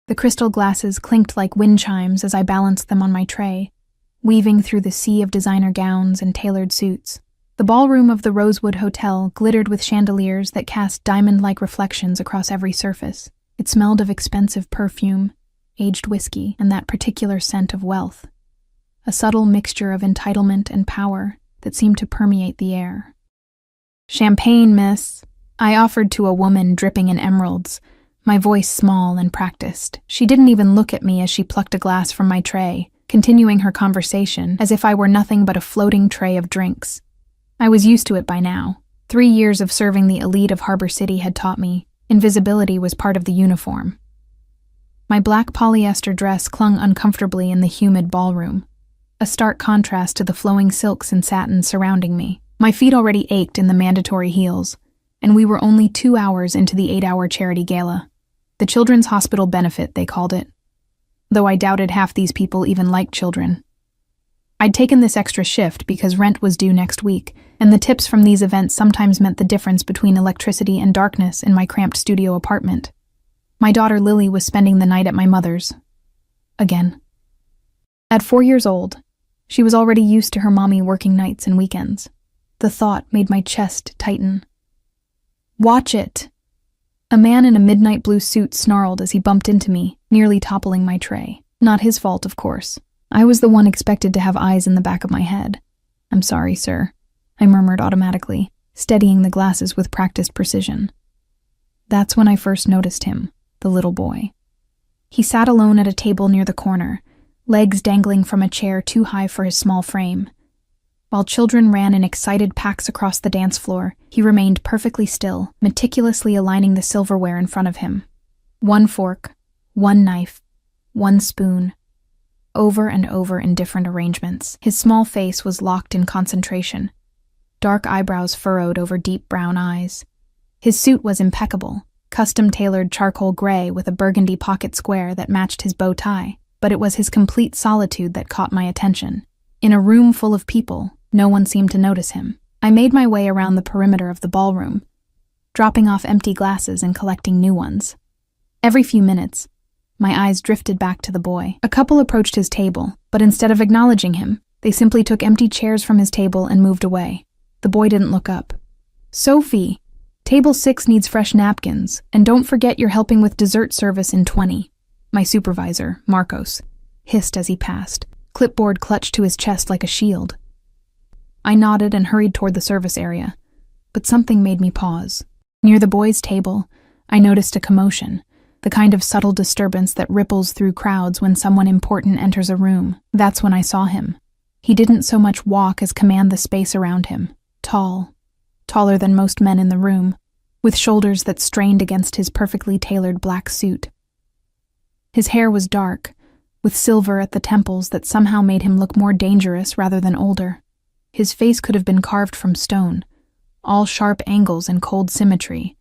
The crystal glasses clinked like wind chimes as I balanced them on my tray, weaving through the sea of designer gowns and tailored suits. The ballroom of the Rosewood Hotel glittered with chandeliers that cast diamond-like reflections across every surface. It smelled of expensive perfume, aged whiskey, and that particular scent of wealth. A subtle mixture of entitlement and power that seemed to permeate the air. "Champagne, miss," I offered to a woman dripping in emeralds, my voice small and practiced. She didn't even look at me as she plucked a glass from my tray, continuing her conversation as if I were nothing but a floating tray of drinks. I was used to it by now. 3 years of serving the elite of Harbor City had taught me invisibility was part of the uniform. My black polyester dress clung uncomfortably in the humid ballroom, a stark contrast to the flowing silks and satins surrounding me. My feet already ached in the mandatory heels, and we were only 2 hours into the 8-hour charity gala. The Children's Hospital Benefit, they called it, though I doubted half these people even liked children. I'd taken this extra shift because rent was due next week, and the tips from these events sometimes meant the difference between electricity and darkness in my cramped studio apartment. My daughter Lily was spending the night at my mother's. Again. At 4 years old, she was already used to her mommy working nights and weekends. The thought made my chest tighten. "Watch it!" A man in a midnight blue suit snarled as he bumped into me, nearly toppling my tray. Not his fault, of course. I was the one expected to have eyes in the back of my head. "I'm sorry, sir," I murmured automatically, steadying the glasses with practiced precision. That's when I first noticed him, the little boy. He sat alone at a table near the corner, legs dangling from a chair too high for his small frame. While children ran in excited packs across the dance floor, he remained perfectly still, meticulously aligning the silverware in front of him. 1 fork, 1 knife, 1 spoon, over and over in different arrangements. His small face was locked in concentration, dark eyebrows furrowed over deep brown eyes. His suit was impeccable, custom-tailored charcoal gray with a burgundy pocket square that matched his bow tie, but it was his complete solitude that caught my attention. In a room full of people, no one seemed to notice him. I made my way around the perimeter of the ballroom, dropping off empty glasses and collecting new ones. Every few minutes, my eyes drifted back to the boy. A couple approached his table, but instead of acknowledging him, they simply took empty chairs from his table and moved away. The boy didn't look up. "Sophie, table 6 needs fresh napkins, and don't forget you're helping with dessert service in 20. My supervisor, Marcos, hissed as he passed, clipboard clutched to his chest like a shield. I nodded and hurried toward the service area, but something made me pause. Near the boys' table, I noticed a commotion, the kind of subtle disturbance that ripples through crowds when someone important enters a room. That's when I saw him. He didn't so much walk as command the space around him. Tall, taller than most men in the room, with shoulders that strained against his perfectly tailored black suit. His hair was dark, with silver at the temples that somehow made him look more dangerous rather than older. His face could have been carved from stone, all sharp angles and cold symmetry.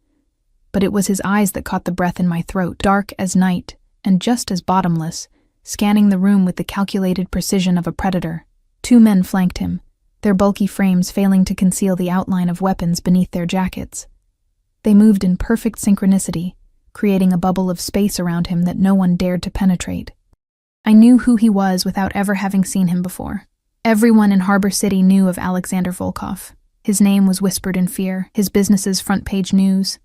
But it was his eyes that caught the breath in my throat, dark as night and just as bottomless, scanning the room with the calculated precision of a predator. 2 men flanked him, their bulky frames failing to conceal the outline of weapons beneath their jackets. They moved in perfect synchronicity, creating a bubble of space around him that no one dared to penetrate. I knew who he was without ever having seen him before. Everyone in Harbor City knew of Alexander Volkov. His name was whispered in fear, his business's front-page news,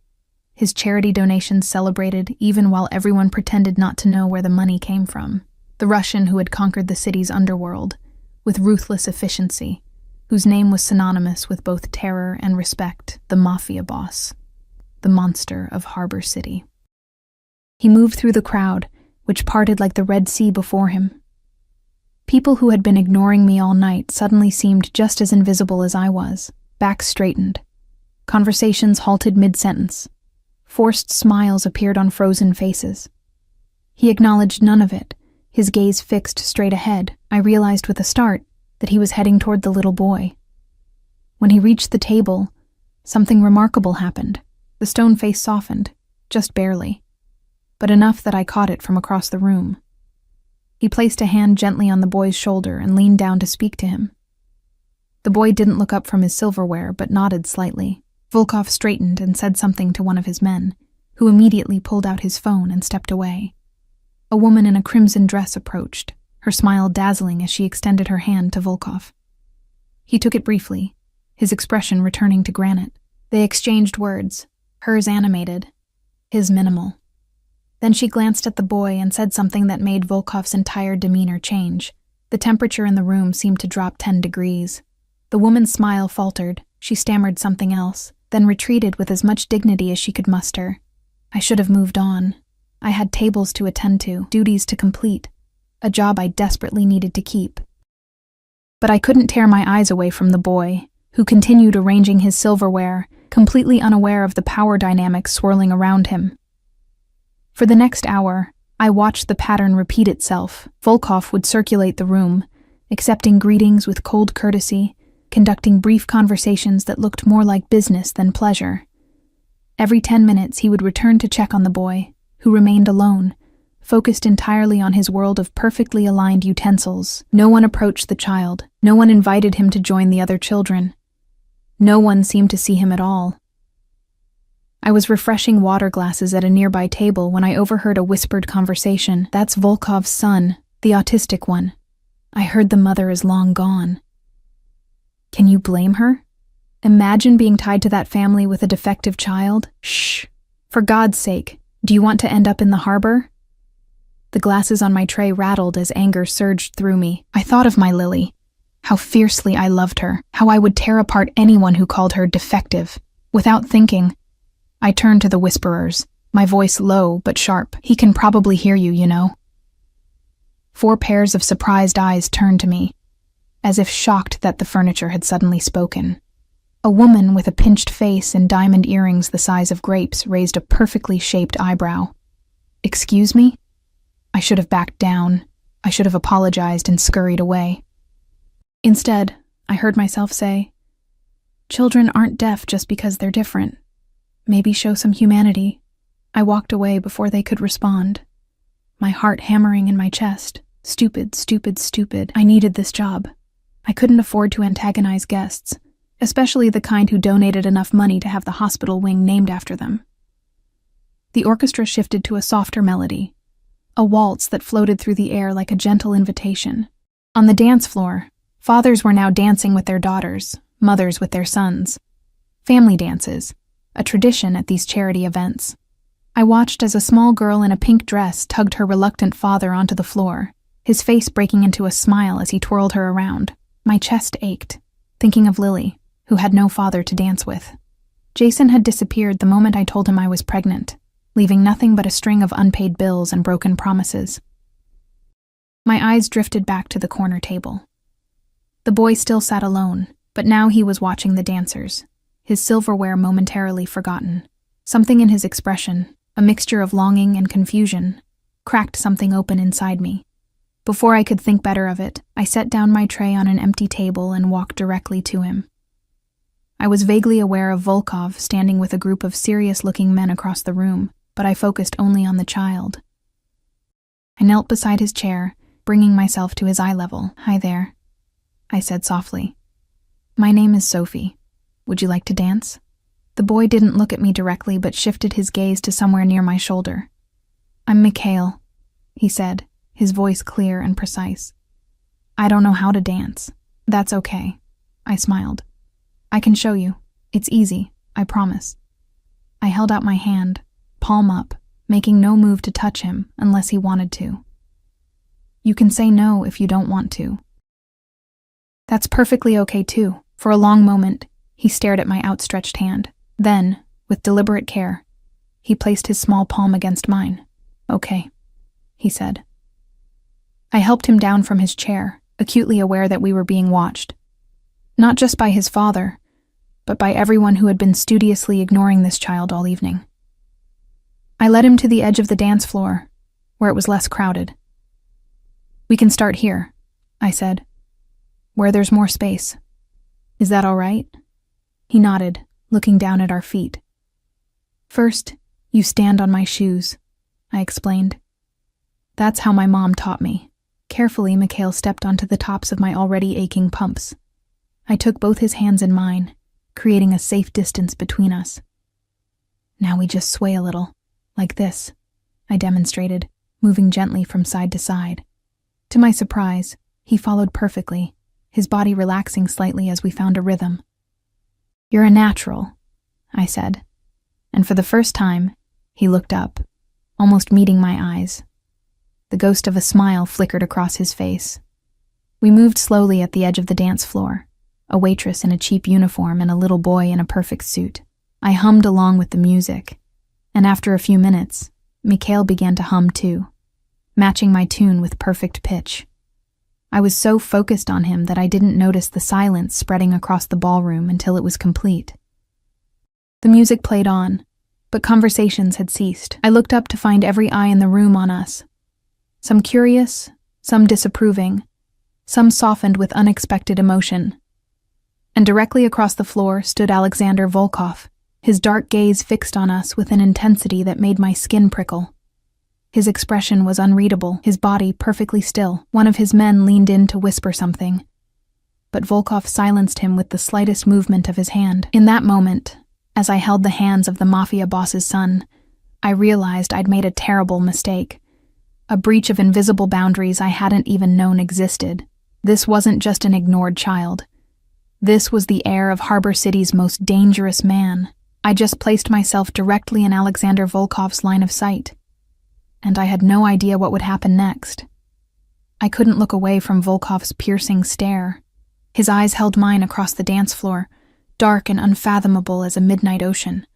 his charity donations celebrated even while everyone pretended not to know where the money came from. The Russian who had conquered the city's underworld, with ruthless efficiency, whose name was synonymous with both terror and respect, the Mafia boss, the monster of Harbor City. He moved through the crowd, which parted like the Red Sea before him. People who had been ignoring me all night suddenly seemed just as invisible as I was. Backs straightened. Conversations halted mid-sentence. Forced smiles appeared on frozen faces. He acknowledged none of it, his gaze fixed straight ahead. I realized with a start that he was heading toward the little boy. When he reached the table, something remarkable happened. The stone face softened, just barely, but enough that I caught it from across the room. He placed a hand gently on the boy's shoulder and leaned down to speak to him. The boy didn't look up from his silverware, but nodded slightly. Volkov straightened and said something to one of his men, who immediately pulled out his phone and stepped away. A woman in a crimson dress approached, her smile dazzling as she extended her hand to Volkov. He took it briefly, his expression returning to granite. They exchanged words, hers animated, his minimal. Then she glanced at the boy and said something that made Volkov's entire demeanor change. The temperature in the room seemed to drop 10 degrees. The woman's smile faltered, she stammered something else, then retreated with as much dignity as she could muster. I should have moved on. I had tables to attend to, duties to complete, a job I desperately needed to keep. But I couldn't tear my eyes away from the boy, who continued arranging his silverware, completely unaware of the power dynamics swirling around him. For the next hour, I watched the pattern repeat itself. Volkov would circulate the room, accepting greetings with cold courtesy, conducting brief conversations that looked more like business than pleasure. Every 10 minutes he would return to check on the boy, who remained alone, focused entirely on his world of perfectly aligned utensils. No one approached the child, no one invited him to join the other children. No one seemed to see him at all. I was refreshing water glasses at a nearby table when I overheard a whispered conversation. That's Volkov's son, the autistic one. I heard the mother is long gone. Can you blame her? Imagine being tied to that family with a defective child. Shh! For God's sake, do you want to end up in the harbor? The glasses on my tray rattled as anger surged through me. I thought of my Lily. How fiercely I loved her, how I would tear apart anyone who called her defective. Without thinking, I turned to the whisperers, my voice low but sharp. He can probably hear you, you know. 4 pairs of surprised eyes turned to me, as if shocked that the furniture had suddenly spoken. A woman with a pinched face and diamond earrings the size of grapes raised a perfectly shaped eyebrow. Excuse me? I should have backed down. I should have apologized and scurried away. Instead, I heard myself say, "Children aren't deaf just because they're different. Maybe show some humanity." I walked away before they could respond, my heart hammering in my chest. Stupid, stupid, stupid. I needed this job. I couldn't afford to antagonize guests, especially the kind who donated enough money to have the hospital wing named after them. The orchestra shifted to a softer melody, a waltz that floated through the air like a gentle invitation. On the dance floor, fathers were now dancing with their daughters, mothers with their sons. Family dances, a tradition at these charity events. I watched as a small girl in a pink dress tugged her reluctant father onto the floor, his face breaking into a smile as he twirled her around. My chest ached, thinking of Lily, who had no father to dance with. Jason had disappeared the moment I told him I was pregnant, leaving nothing but a string of unpaid bills and broken promises. My eyes drifted back to the corner table. The boy still sat alone, but now he was watching the dancers, his silverware momentarily forgotten. Something in his expression, a mixture of longing and confusion, cracked something open inside me. Before I could think better of it, I set down my tray on an empty table and walked directly to him. I was vaguely aware of Volkov standing with a group of serious-looking men across the room, but I focused only on the child. I knelt beside his chair, bringing myself to his eye level. "Hi there," I said softly. "My name is Sophie. Would you like to dance?" The boy didn't look at me directly but shifted his gaze to somewhere near my shoulder. "I'm Mikhail," he said, his voice clear and precise. "I don't know how to dance." "That's okay," I smiled. "I can show you. It's easy, I promise." I held out my hand, palm up, making no move to touch him unless he wanted to. "You can say no if you don't want to." "That's perfectly okay too." For a long moment, he stared at my outstretched hand. Then, with deliberate care, he placed his small palm against mine. "Okay," he said. I helped him down from his chair, acutely aware that we were being watched. Not just by his father, but by everyone who had been studiously ignoring this child all evening. I led him to the edge of the dance floor, where it was less crowded. "We can start here," I said, "where there's more space. Is that all right?" He nodded, looking down at our feet. "First, you stand on my shoes," I explained. "That's how my mom taught me." Carefully, Mikhail stepped onto the tops of my already aching pumps. I took both his hands in mine, creating a safe distance between us. "Now we just sway a little, like this," I demonstrated, moving gently from side to side. To my surprise, he followed perfectly, his body relaxing slightly as we found a rhythm. "You're a natural," I said, and for the first time, he looked up, almost meeting my eyes. The ghost of a smile flickered across his face. We moved slowly at the edge of the dance floor, a waitress in a cheap uniform and a little boy in a perfect suit. I hummed along with the music, and after a few minutes, Mikhail began to hum too, matching my tune with perfect pitch. I was so focused on him that I didn't notice the silence spreading across the ballroom until it was complete. The music played on, but conversations had ceased. I looked up to find every eye in the room on us. Some curious, some disapproving, some softened with unexpected emotion. And directly across the floor stood Alexander Volkov, his dark gaze fixed on us with an intensity that made my skin prickle. His expression was unreadable, his body perfectly still. One of his men leaned in to whisper something, but Volkov silenced him with the slightest movement of his hand. In that moment, as I held the hands of the mafia boss's son, I realized I'd made a terrible mistake. A breach of invisible boundaries I hadn't even known existed. This wasn't just an ignored child. This was the heir of Harbor City's most dangerous man. I just placed myself directly in Alexander Volkov's line of sight, and I had no idea what would happen next. I couldn't look away from Volkov's piercing stare. His eyes held mine across the dance floor, dark and unfathomable as a midnight ocean.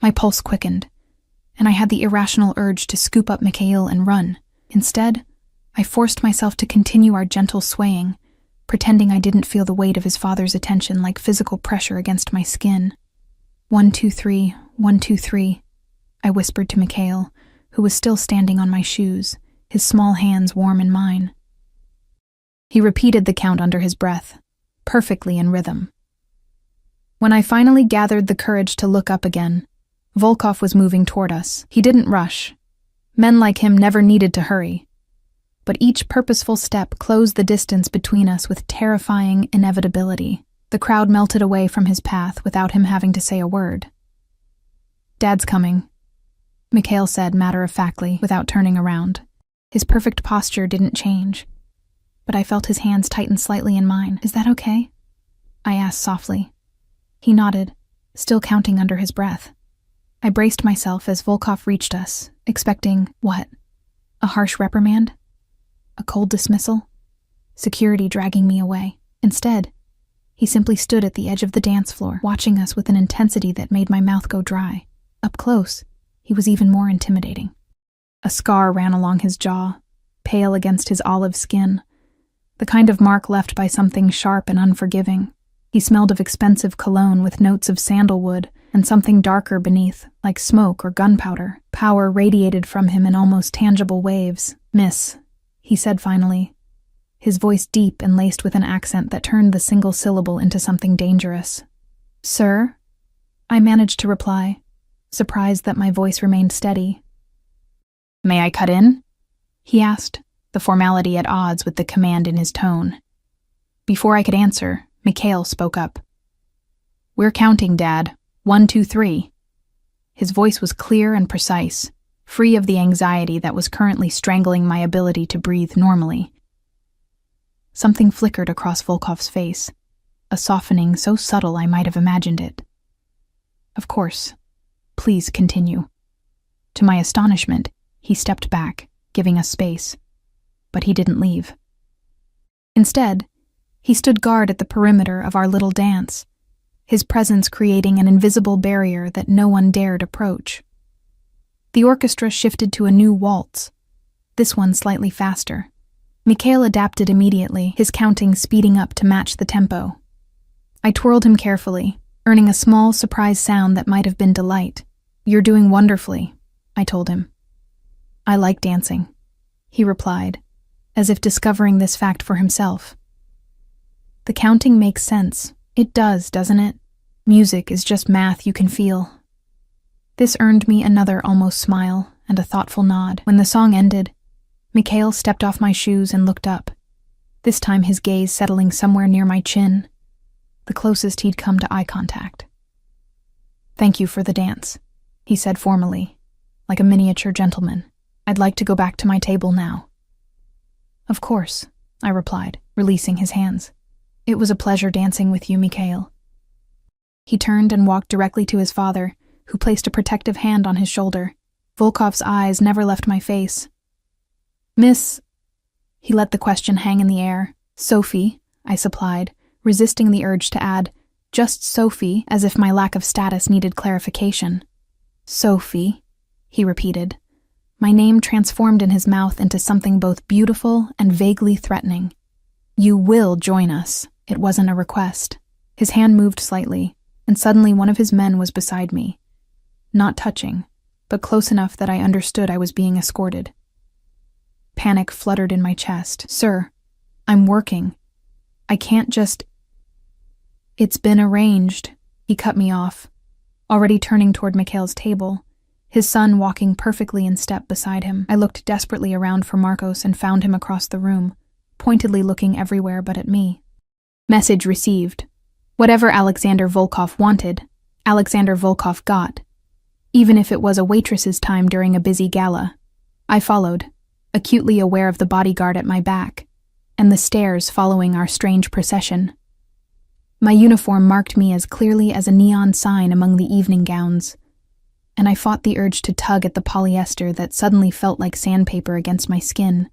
My pulse quickened, and I had the irrational urge to scoop up Mikhail and run. Instead, I forced myself to continue our gentle swaying, pretending I didn't feel the weight of his father's attention like physical pressure against my skin. 1, 2, 3, 1, 2, 3, I whispered to Mikhail, who was still standing on my shoes, his small hands warm in mine. He repeated the count under his breath, perfectly in rhythm. When I finally gathered the courage to look up again, Volkov was moving toward us. He didn't rush. Men like him never needed to hurry. But each purposeful step closed the distance between us with terrifying inevitability. The crowd melted away from his path without him having to say a word. "Dad's coming," Mikhail said matter-of-factly without turning around. His perfect posture didn't change, but I felt his hands tighten slightly in mine. "Is that okay?" I asked softly. He nodded, still counting under his breath. I braced myself as Volkov reached us, expecting, what? A harsh reprimand? A cold dismissal? Security dragging me away. Instead, he simply stood at the edge of the dance floor, watching us with an intensity that made my mouth go dry. Up close, he was even more intimidating. A scar ran along his jaw, pale against his olive skin, the kind of mark left by something sharp and unforgiving. He smelled of expensive cologne with notes of sandalwood and something darker beneath, like smoke or gunpowder. Power radiated from him in almost tangible waves. "Miss," he said finally, his voice deep and laced with an accent that turned the single syllable into something dangerous. "Sir?" I managed to reply, surprised that my voice remained steady. "May I cut in?" he asked, the formality at odds with the command in his tone. Before I could answer, Mikhail spoke up. "We're counting, Dad. 1, 2, 3. His voice was clear and precise, free of the anxiety that was currently strangling my ability to breathe normally. Something flickered across Volkov's face, a softening so subtle I might have imagined it. "Of course. Please continue." To my astonishment, he stepped back, giving us space. But he didn't leave. Instead, he stood guard at the perimeter of our little dance, his presence creating an invisible barrier that no one dared approach. The orchestra shifted to a new waltz, this one slightly faster. Mikhail adapted immediately, his counting speeding up to match the tempo. I twirled him carefully, earning a small surprise sound that might have been delight. "You're doing wonderfully," I told him. "I like dancing," he replied, as if discovering this fact for himself. "The counting makes sense. It does, doesn't it? Music is just math you can feel." This earned me another almost smile and a thoughtful nod. When the song ended, Mikhail stepped off my shoes and looked up, this time his gaze settling somewhere near my chin, the closest he'd come to eye contact. "Thank you for the dance," he said formally, like a miniature gentleman. I'd like to go back to my table now." "Of course," I replied, releasing his hands. "It was a pleasure dancing with you, Mikhail." He turned and walked directly to his father, who placed a protective hand on his shoulder. Volkov's eyes never left my face. "Miss—" He let the question hang in the air. "Sophie," I supplied, resisting the urge to add, "just Sophie," as if my lack of status needed clarification. "Sophie," he repeated. My name transformed in his mouth into something both beautiful and vaguely threatening. "You will join us." It wasn't a request. His hand moved slightly, and suddenly one of his men was beside me. Not touching, but close enough that I understood I was being escorted. Panic fluttered in my chest. "Sir, I'm working. I can't just—" "It's been arranged," he cut me off, already turning toward Mikhail's table, his son walking perfectly in step beside him. I looked desperately around for Marcos and found him across the room, pointedly looking everywhere but at me. Message received. Whatever Alexander Volkov wanted, Alexander Volkov got, even if it was a waitress's time during a busy gala. I followed, acutely aware of the bodyguard at my back, and the stairs following our strange procession. My uniform marked me as clearly as a neon sign among the evening gowns, and I fought the urge to tug at the polyester that suddenly felt like sandpaper against my skin.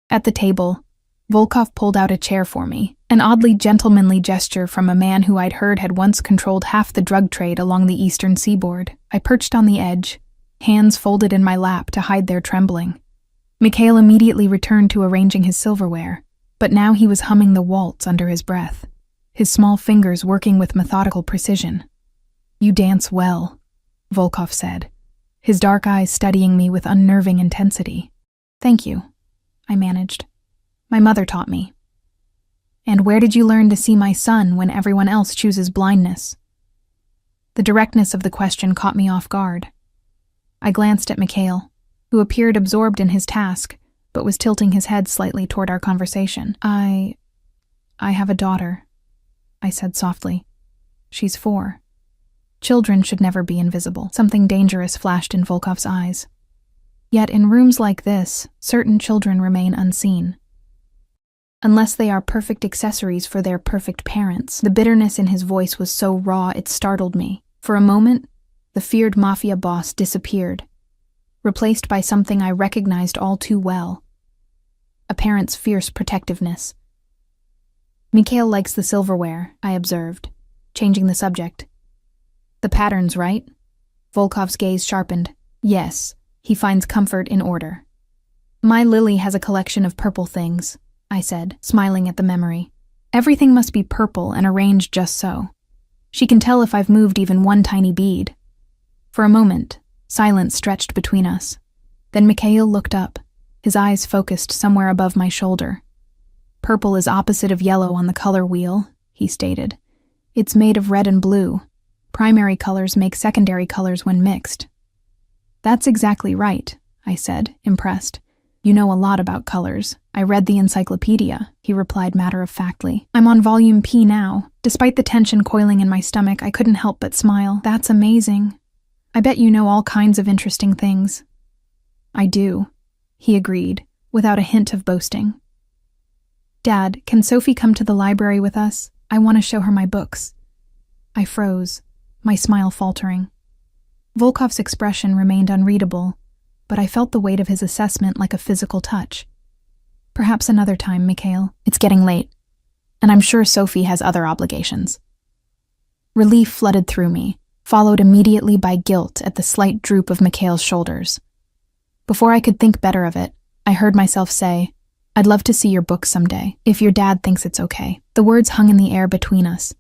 At the table, Volkov pulled out a chair for me, an oddly gentlemanly gesture from a man who I'd heard had once controlled half the drug trade along the eastern seaboard. I perched on the edge, hands folded in my lap to hide their trembling. Mikhail immediately returned to arranging his silverware, but now he was humming the waltz under his breath, his small fingers working with methodical precision. "You dance well," Volkov said, his dark eyes studying me with unnerving intensity. "Thank you," I managed. "My mother taught me." "And where did you learn to see my son when everyone else chooses blindness?" The directness of the question caught me off guard. I glanced at Mikhail, who appeared absorbed in his task, but was tilting his head slightly toward our conversation. I have a daughter," I said softly. "She's 4. Children should never be invisible." Something dangerous flashed in Volkov's eyes. Yet in rooms like this, certain children remain unseen. Unless they are perfect accessories for their perfect parents. The bitterness in his voice was so raw it startled me. For a moment, the feared mafia boss disappeared, replaced by something I recognized all too well: a parent's fierce protectiveness. "Mikhail likes the silverware," I observed, changing the subject. "The pattern's right?" Volkov's gaze sharpened. "Yes, he finds comfort in order." "My Lily has a collection of purple things," I said, smiling at the memory. "Everything must be purple and arranged just so. She can tell if I've moved even one tiny bead." For a moment, silence stretched between us. Then Mikhail looked up, his eyes focused somewhere above my shoulder. "Purple is opposite of yellow on the color wheel," he stated. "It's made of red and blue. Primary colors make secondary colors when mixed." "That's exactly right," I said, impressed. "You know a lot about colors. I read the encyclopedia," he replied matter-of-factly. "I'm on volume P now." Despite the tension coiling in my stomach, I couldn't help but smile. "That's amazing. I bet you know all kinds of interesting things." "I do," he agreed, without a hint of boasting. "Dad, can Sophie come to the library with us? I want to show her my books." I froze, my smile faltering. Volkov's expression remained unreadable, but I felt the weight of his assessment like a physical touch. "Perhaps another time, Mikhail. It's getting late, and I'm sure Sophie has other obligations." Relief flooded through me, followed immediately by guilt at the slight droop of Mikhail's shoulders. Before I could think better of it, I heard myself say, "I'd love to see your books someday, if your dad thinks it's okay." The words hung in the air between us,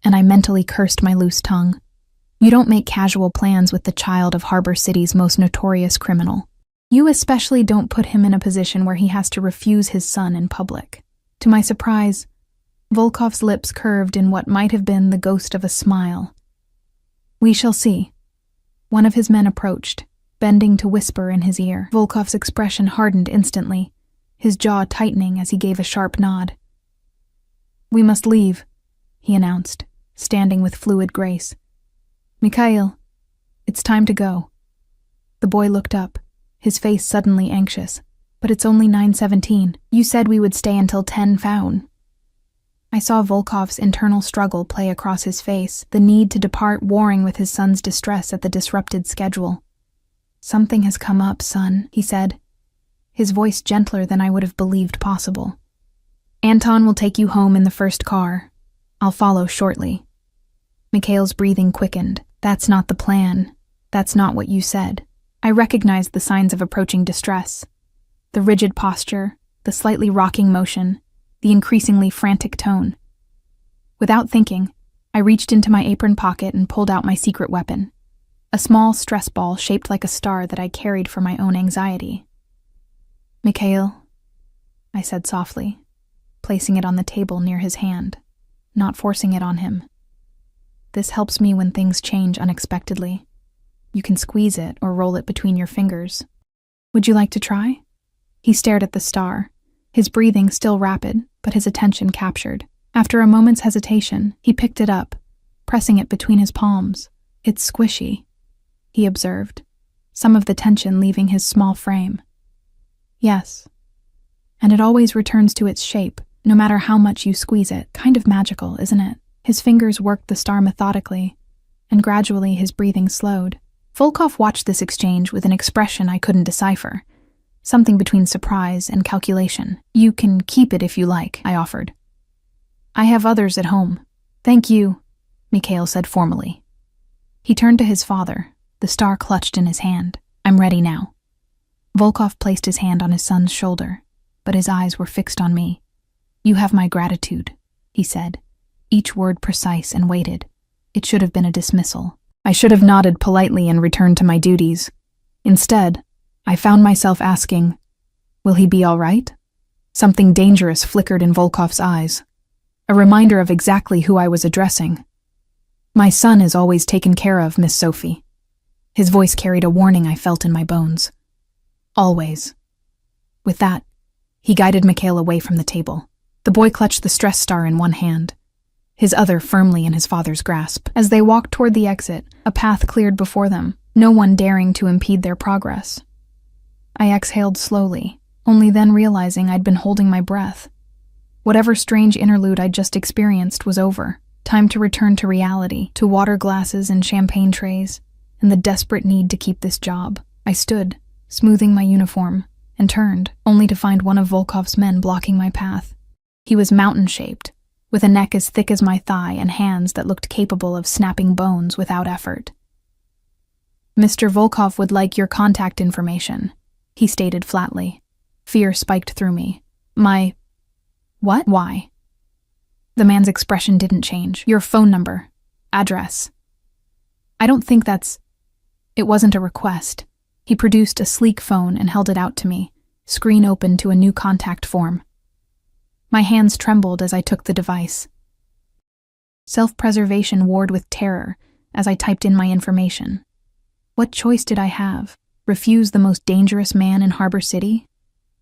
and I mentally cursed my loose tongue. You don't make casual plans with the child of Harbor City's most notorious criminal. You especially don't put him in a position where he has to refuse his son in public. To my surprise, Volkov's lips curved in what might have been the ghost of a smile. "We shall see." One of his men approached, bending to whisper in his ear. Volkov's expression hardened instantly, his jaw tightening as he gave a sharp nod. "We must leave," he announced, standing with fluid grace. "Mikhail, it's time to go." The boy looked up, his face suddenly anxious. But it's only 9:17. You said we would stay until 10 Faun. I saw Volkov's internal struggle play across his face, the need to depart warring with his son's distress at the disrupted schedule. Something has come up, son, he said, his voice gentler than I would have believed possible. Anton will take you home in the first car. I'll follow shortly. Mikhail's breathing quickened. That's not the plan. That's not what you said. I recognized the signs of approaching distress. The rigid posture, the slightly rocking motion, the increasingly frantic tone. Without thinking, I reached into my apron pocket and pulled out my secret weapon, a small stress ball shaped like a star that I carried for my own anxiety. Mikhail, I said softly, placing it on the table near his hand, not forcing it on him. This helps me when things change unexpectedly. You can squeeze it or roll it between your fingers. Would you like to try? He stared at the star, his breathing still rapid, but his attention captured. After a moment's hesitation, he picked it up, pressing it between his palms. It's squishy, he observed, some of the tension leaving his small frame. Yes. And it always returns to its shape, no matter how much you squeeze it. Kind of magical, isn't it? His fingers worked the star methodically, and gradually his breathing slowed. Volkov watched this exchange with an expression I couldn't decipher. Something between surprise and calculation. You can keep it if you like, I offered. I have others at home. Thank you, Mikhail said formally. He turned to his father, the star clutched in his hand. I'm ready now. Volkov placed his hand on his son's shoulder, but his eyes were fixed on me. You have my gratitude, he said, each word precise and weighted. It should have been a dismissal. I should have nodded politely and returned to my duties. Instead, I found myself asking, will he be all right? Something dangerous flickered in Volkov's eyes, a reminder of exactly who I was addressing. My son is always taken care of, Miss Sophie. His voice carried a warning I felt in my bones. Always. With that, he guided Mikhail away from the table. The boy clutched the stress star in one hand, his other firmly in his father's grasp. As they walked toward the exit, a path cleared before them, no one daring to impede their progress. I exhaled slowly, only then realizing I'd been holding my breath. Whatever strange interlude I'd just experienced was over. Time to return to reality, to water glasses and champagne trays, and the desperate need to keep this job. I stood, smoothing my uniform, and turned, only to find one of Volkov's men blocking my path. He was mountain-shaped, with a neck as thick as my thigh and hands that looked capable of snapping bones without effort. Mr. Volkov would like your contact information, he stated flatly. Fear spiked through me. What? Why? The man's expression didn't change. Your phone number. Address. I don't think that's... It wasn't a request. He produced a sleek phone and held it out to me, screen open to a new contact form. My hands trembled as I took the device. Self-preservation warred with terror as I typed in my information. What choice did I have? Refuse the most dangerous man in Harbor City?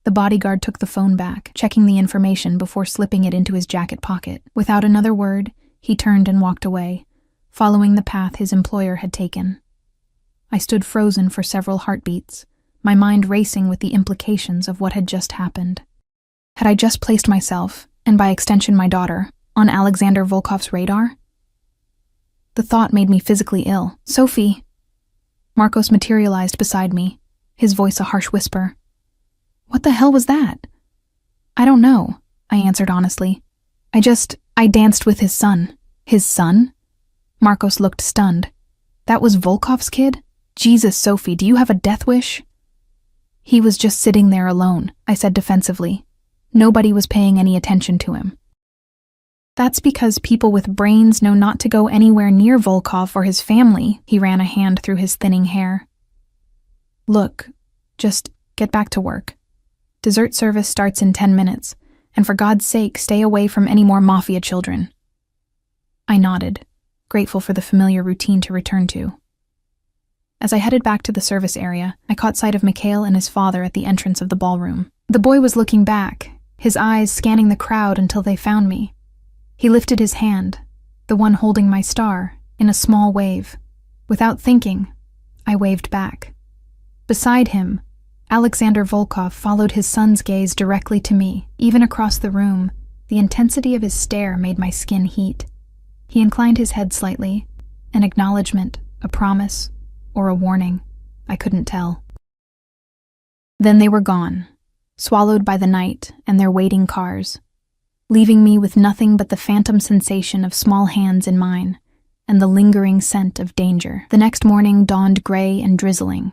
The bodyguard took the phone back, checking the information before slipping it into his jacket pocket. Without another word, he turned and walked away, following the path his employer had taken. I stood frozen for several heartbeats, my mind racing with the implications of what had just happened. Had I just placed myself, and by extension my daughter, on Alexander Volkov's radar? The thought made me physically ill. Sophie! Marcos materialized beside me, his voice a harsh whisper. What the hell was that? I don't know, I answered honestly. I danced with his son. His son? Marcos looked stunned. That was Volkov's kid? Jesus, Sophie, do you have a death wish? He was just sitting there alone, I said defensively. Nobody was paying any attention to him. That's because people with brains know not to go anywhere near Volkov or his family, he ran a hand through his thinning hair. Look, just get back to work. Dessert service starts in 10 minutes, and for God's sake, stay away from any more Mafia children. I nodded, grateful for the familiar routine to return to. As I headed back to the service area, I caught sight of Mikhail and his father at the entrance of the ballroom. The boy was looking back, his eyes scanning the crowd until they found me. He lifted his hand, the one holding my star, in a small wave. Without thinking, I waved back. Beside him, Alexander Volkov followed his son's gaze directly to me, even across the room. The intensity of his stare made my skin heat. He inclined his head slightly, an acknowledgement, a promise, or a warning. I couldn't tell. Then they were gone, swallowed by the night and their waiting cars, leaving me with nothing but the phantom sensation of small hands in mine and the lingering scent of danger. The next morning dawned gray and drizzling,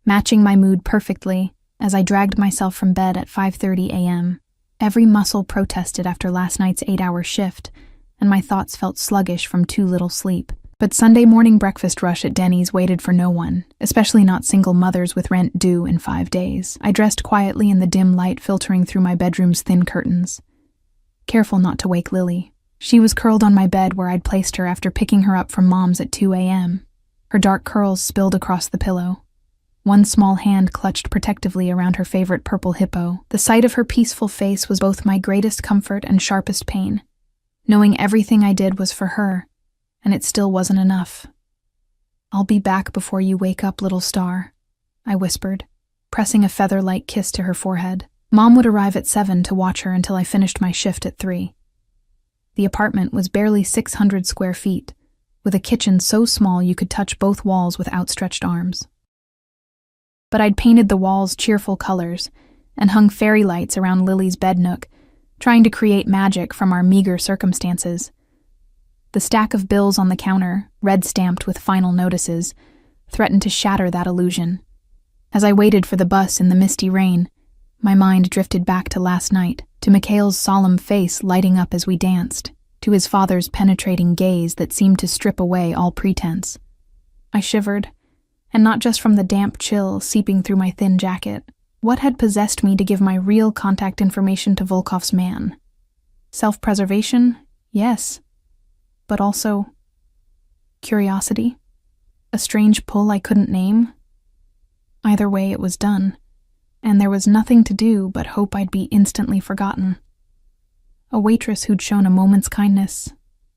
matching my mood perfectly as I dragged myself from bed at 5:30 a.m. Every muscle protested after last night's 8-hour shift, and my thoughts felt sluggish from too little sleep. But Sunday morning breakfast rush at Denny's waited for no one, especially not single mothers with rent due in 5 days. I dressed quietly in the dim light filtering through my bedroom's thin curtains, careful not to wake Lily. She was curled on my bed where I'd placed her after picking her up from Mom's at 2 a.m. Her dark curls spilled across the pillow. One small hand clutched protectively around her favorite purple hippo. The sight of her peaceful face was both my greatest comfort and sharpest pain, knowing everything I did was for her, and it still wasn't enough. "I'll be back before you wake up, little star," I whispered, pressing a feather-like kiss to her forehead. Mom would arrive at 7 to watch her until I finished my shift at 3. The apartment was barely 600 square feet, with a kitchen so small you could touch both walls with outstretched arms. But I'd painted the walls cheerful colors and hung fairy lights around Lily's bed nook, trying to create magic from our meager circumstances. The stack of bills on the counter, red-stamped with final notices, threatened to shatter that illusion. As I waited for the bus in the misty rain, my mind drifted back to last night, to Mikhail's solemn face lighting up as we danced, to his father's penetrating gaze that seemed to strip away all pretense. I shivered, and not just from the damp chill seeping through my thin jacket. What had possessed me to give my real contact information to Volkov's man? Self-preservation? Yes. But also curiosity? A strange pull I couldn't name? Either way, it was done, and there was nothing to do but hope I'd be instantly forgotten. A waitress who'd shown a moment's kindness.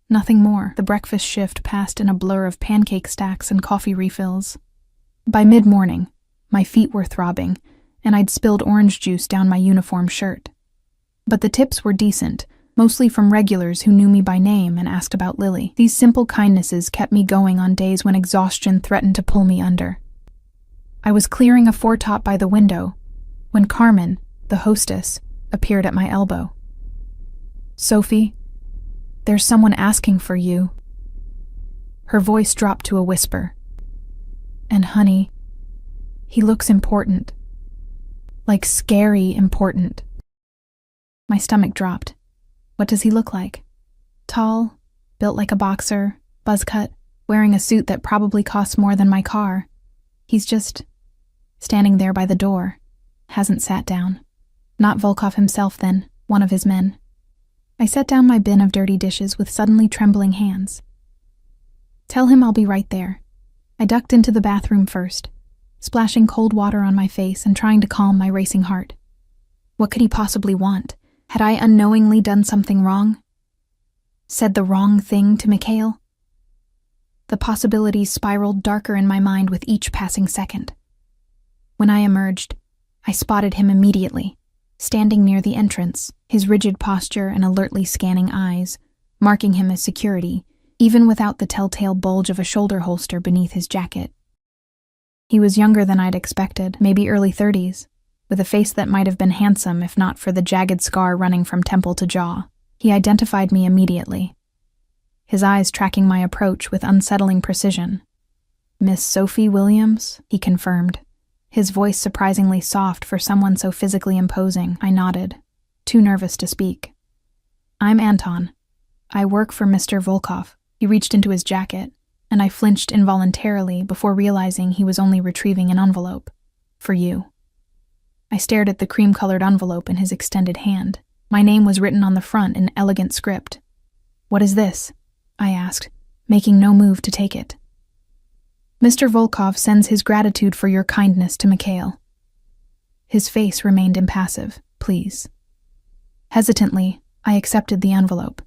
Nothing more. The breakfast shift passed in a blur of pancake stacks and coffee refills. By mid-morning, my feet were throbbing, and I'd spilled orange juice down my uniform shirt. But the tips were decent, mostly from regulars who knew me by name and asked about Lily. These simple kindnesses kept me going on days when exhaustion threatened to pull me under. I was clearing a foretop by the window when Carmen, the hostess, appeared at my elbow. "Sophie, there's someone asking for you." Her voice dropped to a whisper. "And honey, he looks important. Like scary important." My stomach dropped. What does he look like? Tall, built like a boxer, buzz cut, wearing a suit that probably costs more than my car. He's just standing there by the door, hasn't sat down. Not Volkov himself then, one of his men. I set down my bin of dirty dishes with suddenly trembling hands. "Tell him I'll be right there." I ducked into the bathroom first, splashing cold water on my face and trying to calm my racing heart. What could he possibly want? Had I unknowingly done something wrong? Said the wrong thing to Mikhail? The possibilities spiraled darker in my mind with each passing second. When I emerged, I spotted him immediately, standing near the entrance, his rigid posture and alertly scanning eyes, marking him as security, even without the telltale bulge of a shoulder holster beneath his jacket. He was younger than I'd expected, maybe early 30s, with a face that might have been handsome if not for the jagged scar running from temple to jaw. He identified me immediately, his eyes tracking my approach with unsettling precision. "Miss Sophie Williams?" he confirmed, his voice surprisingly soft for someone so physically imposing. I nodded, too nervous to speak. "I'm Anton. I work for Mr. Volkov." He reached into his jacket, and I flinched involuntarily before realizing he was only retrieving an envelope. "For you." I stared at the cream-colored envelope in his extended hand. My name was written on the front in elegant script. "What is this?" I asked, making no move to take it. "Mr. Volkov sends his gratitude for your kindness to Mikhail." His face remained impassive. "Please." Hesitantly, I accepted the envelope.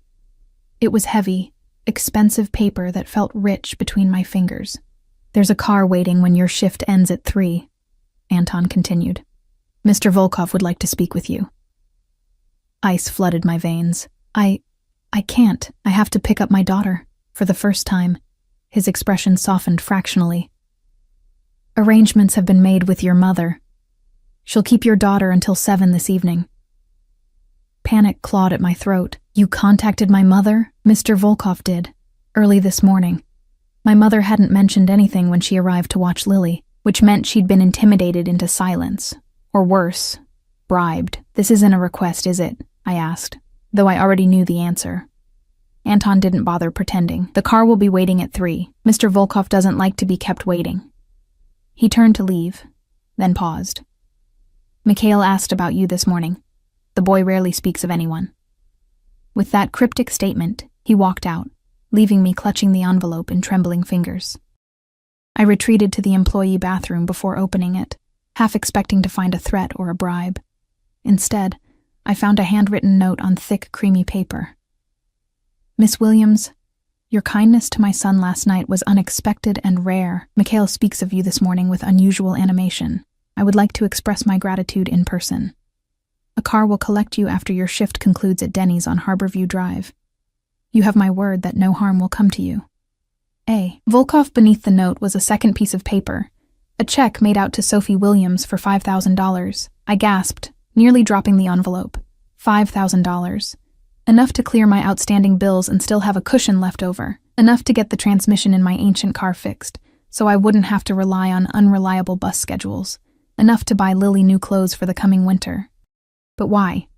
It was heavy, expensive paper that felt rich between my fingers. "There's a car waiting when your shift ends at 3, Anton continued. Mr. Volkov would like to speak with you. Ice flooded my veins. I can't. I have to pick up my daughter. For the first time, his expression softened fractionally. Arrangements have been made with your mother. She'll keep your daughter until 7 this evening. Panic clawed at my throat. You contacted my mother? Mr. Volkov did. Early this morning. My mother hadn't mentioned anything when she arrived to watch Lily, which meant she'd been intimidated into silence. Or worse, bribed. This isn't a request, is it? I asked, though I already knew the answer. Anton didn't bother pretending. The car will be waiting at 3. Mr. Volkov doesn't like to be kept waiting. He turned to leave, then paused. Mikhail asked about you this morning. The boy rarely speaks of anyone. With that cryptic statement, he walked out, leaving me clutching the envelope in trembling fingers. I retreated to the employee bathroom before opening it, half expecting to find a threat or a bribe. Instead, I found a handwritten note on thick, creamy paper. Miss Williams, your kindness to my son last night was unexpected and rare. Mikhail speaks of you this morning with unusual animation. I would like to express my gratitude in person. A car will collect you after your shift concludes at Denny's on Harborview Drive. You have my word that no harm will come to you. A. Volkov beneath the note was a second piece of paper, a check made out to Sophie Williams for $5,000. I gasped, nearly dropping the envelope. $5,000. Enough to clear my outstanding bills and still have a cushion left over. Enough to get the transmission in my ancient car fixed, so I wouldn't have to rely on unreliable bus schedules. Enough to buy Lily new clothes for the coming winter. But why?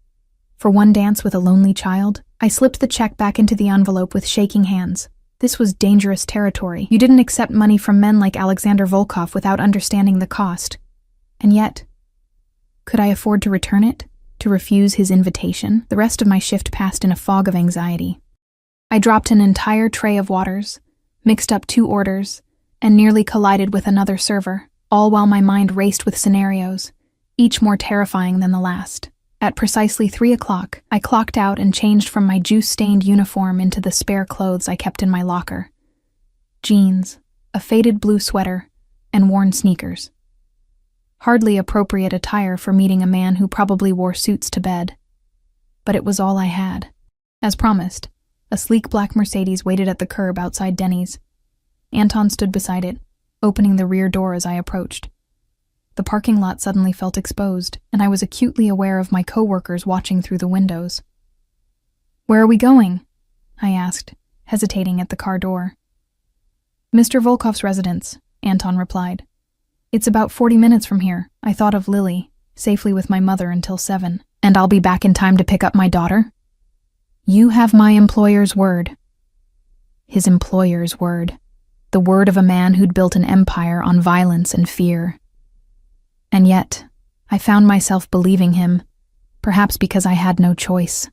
For one dance with a lonely child? I slipped the check back into the envelope with shaking hands. This was dangerous territory. You didn't accept money from men like Alexander Volkov without understanding the cost. And yet, could I afford to return it? To refuse his invitation? The rest of my shift passed in a fog of anxiety. I dropped an entire tray of waters, mixed up 2 orders, and nearly collided with another server, all while my mind raced with scenarios, each more terrifying than the last. At precisely 3 o'clock, I clocked out and changed from my juice-stained uniform into the spare clothes I kept in my locker. Jeans, a faded blue sweater, and worn sneakers. Hardly appropriate attire for meeting a man who probably wore suits to bed. But it was all I had. As promised, a sleek black Mercedes waited at the curb outside Denny's. Anton stood beside it, opening the rear door as I approached. The parking lot suddenly felt exposed, and I was acutely aware of my coworkers watching through the windows. "Where are we going?" I asked, hesitating at the car door. "Mr. Volkov's residence," Anton replied. "It's about 40 minutes from here. I thought of Lily, safely with my mother until 7. And I'll be back in time to pick up my daughter?" "You have my employer's word." His employer's word. The word of a man who'd built an empire on violence and fear. And yet, I found myself believing him, perhaps because I had no choice.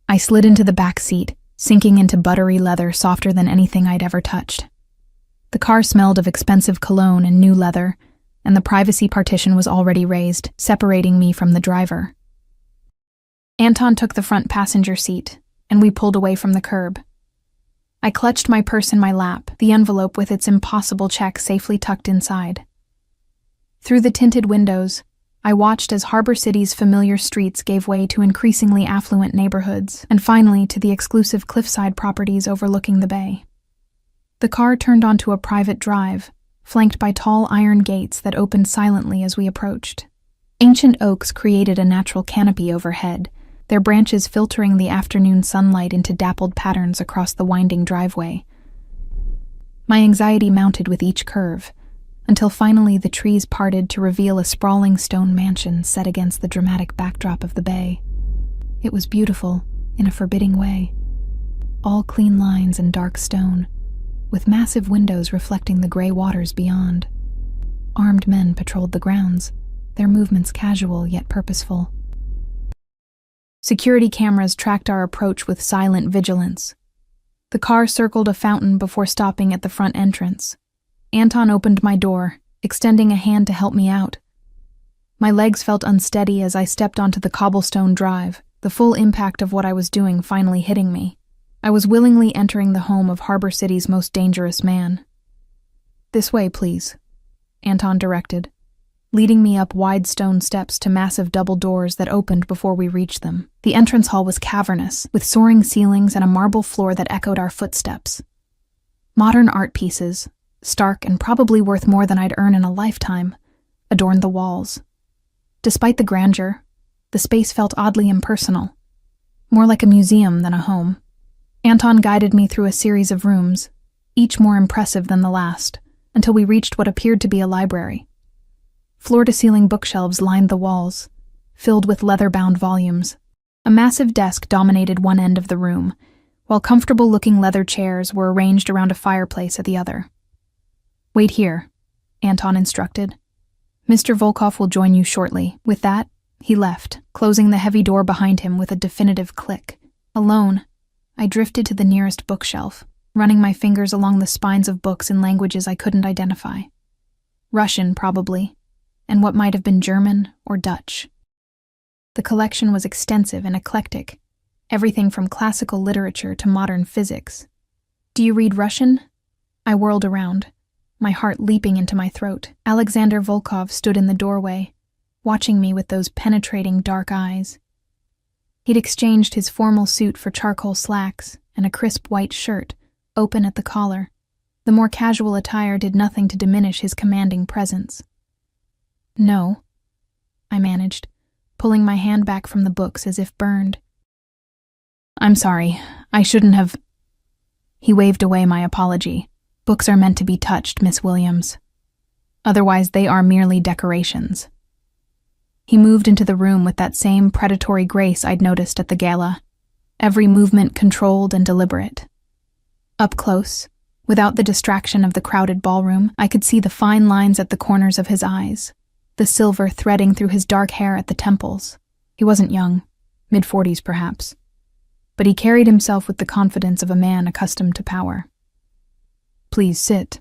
I slid into the back seat, sinking into buttery leather softer than anything I'd ever touched. The car smelled of expensive cologne and new leather, and the privacy partition was already raised, separating me from the driver. Anton took the front passenger seat, and we pulled away from the curb. I clutched my purse in my lap, the envelope with its impossible check safely tucked inside. Through the tinted windows, I watched as Harbor City's familiar streets gave way to increasingly affluent neighborhoods, and finally to the exclusive cliffside properties overlooking the bay. The car turned onto a private drive, flanked by tall iron gates that opened silently as we approached. Ancient oaks created a natural canopy overhead, their branches filtering the afternoon sunlight into dappled patterns across the winding driveway. My anxiety mounted with each curve, until finally the trees parted to reveal a sprawling stone mansion set against the dramatic backdrop of the bay. It was beautiful, in a forbidding way. All clean lines and dark stone, with massive windows reflecting the gray waters beyond. Armed men patrolled the grounds, their movements casual yet purposeful. Security cameras tracked our approach with silent vigilance. The car circled a fountain before stopping at the front entrance. Anton opened my door, extending a hand to help me out. My legs felt unsteady as I stepped onto the cobblestone drive, the full impact of what I was doing finally hitting me. I was willingly entering the home of Harbor City's most dangerous man. "This way, please," Anton directed. leading me up wide stone steps to massive double doors that opened before we reached them. The entrance hall was cavernous, with soaring ceilings and a marble floor that echoed our footsteps. Modern art pieces, stark and probably worth more than I'd earn in a lifetime, adorned the walls. Despite the grandeur, the space felt oddly impersonal, more like a museum than a home. Anton guided me through a series of rooms, each more impressive than the last, until we reached what appeared to be a library. Floor-to-ceiling bookshelves lined the walls, filled with leather-bound volumes. A massive desk dominated one end of the room, while comfortable-looking leather chairs were arranged around a fireplace at the other. "Wait here," Anton instructed. "Mr. Volkov will join you shortly." With that, he left, closing the heavy door behind him with a definitive click. Alone, I drifted to the nearest bookshelf, running my fingers along the spines of books in languages I couldn't identify. Russian, probably, and what might have been German or Dutch. The collection was extensive and eclectic, everything from classical literature to modern physics. "Do you read Russian?" I whirled around, my heart leaping into my throat. Alexander Volkov stood in the doorway, watching me with those penetrating dark eyes. He'd exchanged his formal suit for charcoal slacks and a crisp white shirt, open at the collar. The more casual attire did nothing to diminish his commanding presence. "No," I managed, pulling my hand back from the books as if burned. "I'm sorry, I shouldn't have—" He waved away my apology. "Books are meant to be touched, Miss Williams. Otherwise they are merely decorations." He moved into the room with that same predatory grace I'd noticed at the gala, every movement controlled and deliberate. Up close, without the distraction of the crowded ballroom, I could see the fine lines at the corners of his eyes, the silver threading through his dark hair at the temples. He wasn't young, mid-40s perhaps, but he carried himself with the confidence of a man accustomed to power. "Please sit."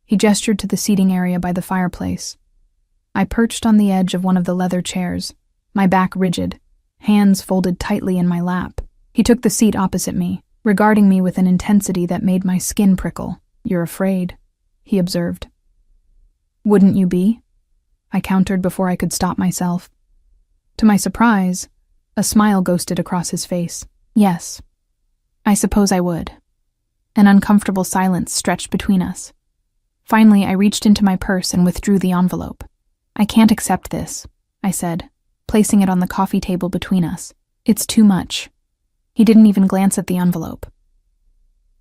He gestured to the seating area by the fireplace. I perched on the edge of one of the leather chairs, my back rigid, hands folded tightly in my lap. He took the seat opposite me, regarding me with an intensity that made my skin prickle. "You're afraid," he observed. "Wouldn't you be?" I countered before I could stop myself. To my surprise, a smile ghosted across his face. "Yes, I suppose I would." An uncomfortable silence stretched between us. Finally, I reached into my purse and withdrew the envelope. "I can't accept this," I said, placing it on the coffee table between us. "It's too much." He didn't even glance at the envelope.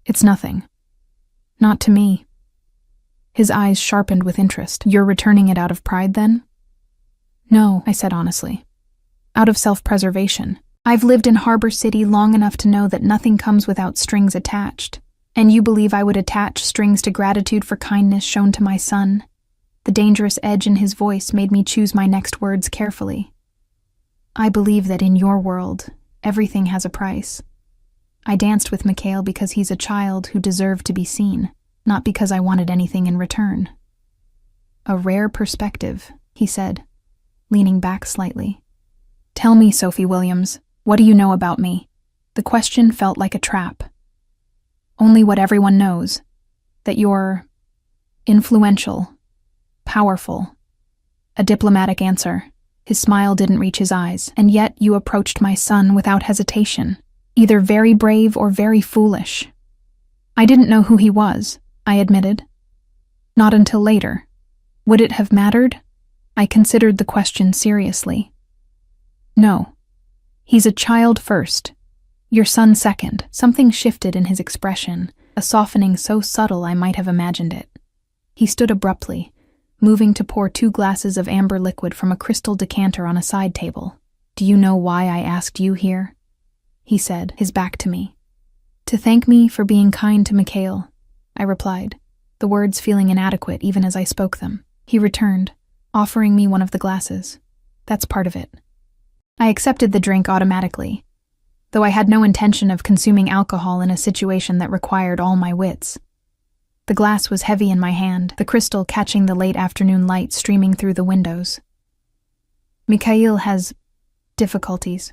"It's nothing. Not to me." His eyes sharpened with interest. "You're returning it out of pride, then?" "No," I said honestly. "Out of self-preservation. I've lived in Harbor City long enough to know that nothing comes without strings attached. And you believe I would attach strings to gratitude for kindness shown to my son?" The dangerous edge in his voice made me choose my next words carefully. "I believe that in your world, everything has a price. I danced with Mikhail because he's a child who deserved to be seen, not because I wanted anything in return." "A rare perspective," he said, leaning back slightly. "Tell me, Sophie Williams, what do you know about me?" The question felt like a trap. "Only what everyone knows, that you're influential, powerful." A diplomatic answer. His smile didn't reach his eyes. "And yet you approached my son without hesitation, either very brave or very foolish." "I didn't know who he was," I admitted. "Not until later." Would it have mattered? I considered the question seriously. "No. He's a child first. Your son second." Something shifted in his expression, a softening so subtle I might have imagined it. He stood abruptly, moving to pour 2 glasses of amber liquid from a crystal decanter on a side table. "Do you know why I asked you here?" he said, his back to me. "To thank me for being kind to Mikhail," I replied, the words feeling inadequate even as I spoke them. He returned, offering me one of the glasses. "That's part of it." I accepted the drink automatically, though I had no intention of consuming alcohol in a situation that required all my wits. The glass was heavy in my hand, the crystal catching the late afternoon light streaming through the windows. "Mikhail has difficulties,"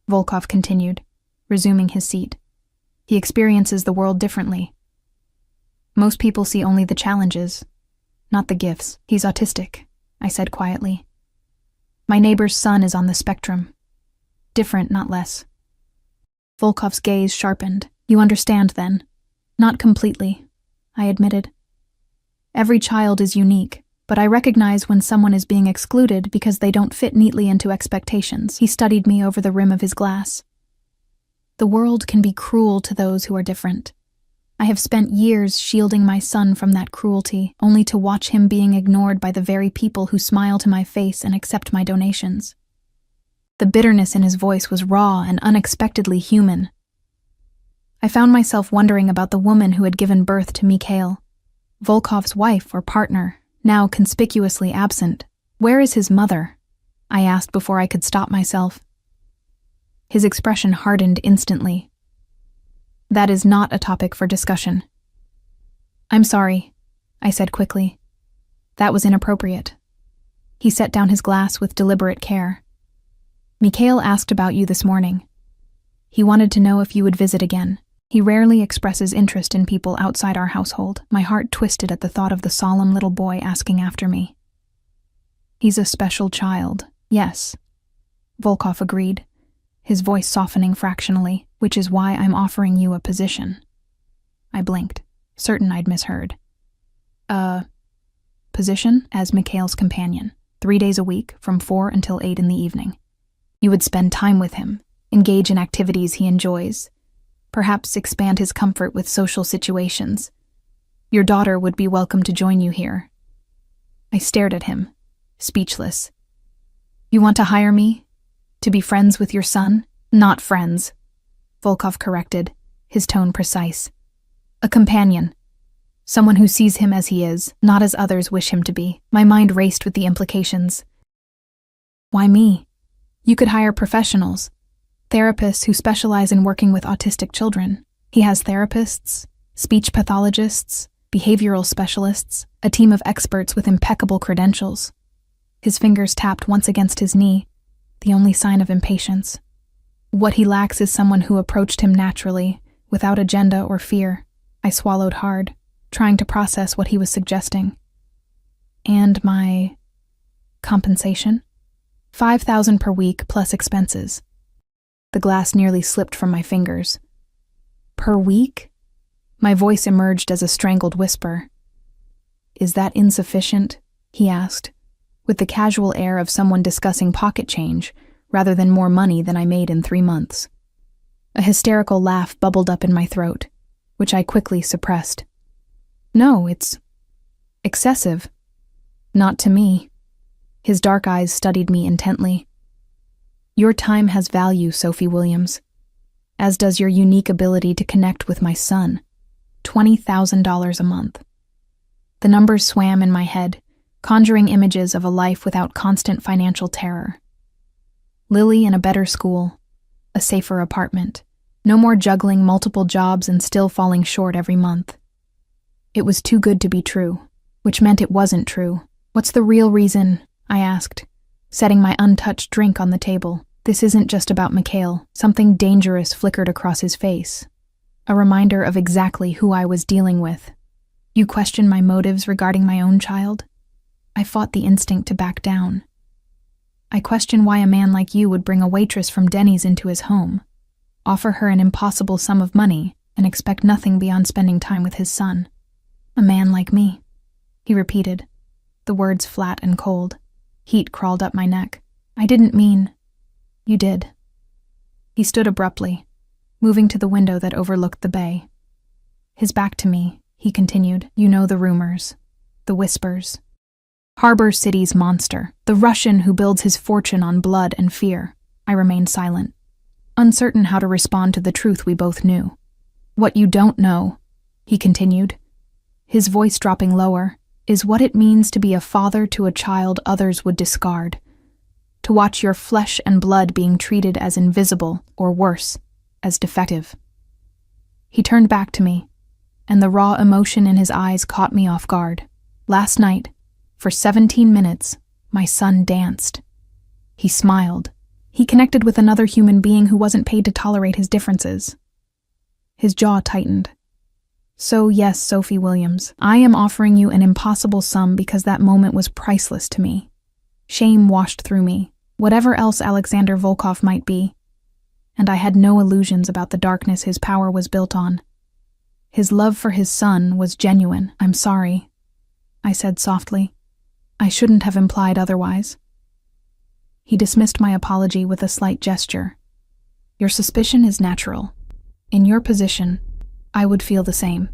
Volkov continued, resuming his seat. "He experiences the world differently. Most people see only the challenges, not the gifts. He's autistic, I said quietly. My neighbor's son is on the spectrum. Different, not less. Volkov's gaze sharpened. You understand, then? Not completely, I admitted. Every child is unique, but I recognize when someone is being excluded because they don't fit neatly into expectations. He studied me over the rim of his glass. The world can be cruel to those who are different. I have spent years shielding my son from that cruelty, only to watch him being ignored by the very people who smile to my face and accept my donations. The bitterness in his voice was raw and unexpectedly human. I found myself wondering about the woman who had given birth to Mikhail, Volkov's wife or partner, now conspicuously absent. Where is his mother? I asked before I could stop myself. His expression hardened instantly. That is not a topic for discussion. I'm sorry, I said quickly. That was inappropriate. He set down his glass with deliberate care. Mikhail asked about you this morning. He wanted to know if you would visit again. He rarely expresses interest in people outside our household. My heart twisted at the thought of the solemn little boy asking after me. He's a special child, yes, Volkov agreed, his voice softening fractionally, which is why I'm offering you a position. I blinked, certain I'd misheard. Position as Mikhail's companion, 3 days a week, from 4 until 8 in the evening. You would spend time with him, engage in activities he enjoys, perhaps expand his comfort with social situations. Your daughter would be welcome to join you here. I stared at him, speechless. You want to hire me? To be friends with your son? Not friends, Volkov corrected, his tone precise. A companion. Someone who sees him as he is, not as others wish him to be. My mind raced with the implications. Why me? You could hire professionals. Therapists who specialize in working with autistic children. He has therapists, speech pathologists, behavioral specialists, a team of experts with impeccable credentials. His fingers tapped once against his knee, the only sign of impatience. What he lacks is someone who approached him naturally, without agenda or fear. I swallowed hard, trying to process what he was suggesting. And my compensation? $5,000 per week plus expenses. The glass nearly slipped from my fingers. Per week? My voice emerged as a strangled whisper. Is that insufficient? He asked, with the casual air of someone discussing pocket change, rather than more money than I made in 3 months. A hysterical laugh bubbled up in my throat, which I quickly suppressed. No, it's excessive. Not to me. His dark eyes studied me intently. Your time has value, Sophie Williams, as does your unique ability to connect with my son. $20,000 a month. The numbers swam in my head, conjuring images of a life without constant financial terror. Lily in a better school, a safer apartment, no more juggling multiple jobs and still falling short every month. It was too good to be true, which meant it wasn't true. What's the real reason? I asked, setting my untouched drink on the table. This isn't just about Mikhail. Something dangerous flickered across his face, a reminder of exactly who I was dealing with. You question my motives regarding my own child? I fought the instinct to back down. I question why a man like you would bring a waitress from Denny's into his home, offer her an impossible sum of money, and expect nothing beyond spending time with his son. A man like me, he repeated, the words flat and cold. Heat crawled up my neck. I didn't mean... You did. He stood abruptly, moving to the window that overlooked the bay. His back to me, he continued. You know the rumors, the whispers. Harbor City's monster, the Russian who builds his fortune on blood and fear. I remained silent, uncertain how to respond to the truth we both knew. What you don't know, he continued, his voice dropping lower, is what it means to be a father to a child others would discard. To watch your flesh and blood being treated as invisible, or worse, as defective. He turned back to me, and the raw emotion in his eyes caught me off guard. Last night, for 17 minutes, my son danced. He smiled. He connected with another human being who wasn't paid to tolerate his differences. His jaw tightened. So yes, Sophie Williams, I am offering you an impossible sum because that moment was priceless to me. Shame washed through me, whatever else Alexander Volkov might be, and I had no illusions about the darkness his power was built on. His love for his son was genuine. I'm sorry, I said softly. I shouldn't have implied otherwise. He dismissed my apology with a slight gesture. Your suspicion is natural. In your position, I would feel the same.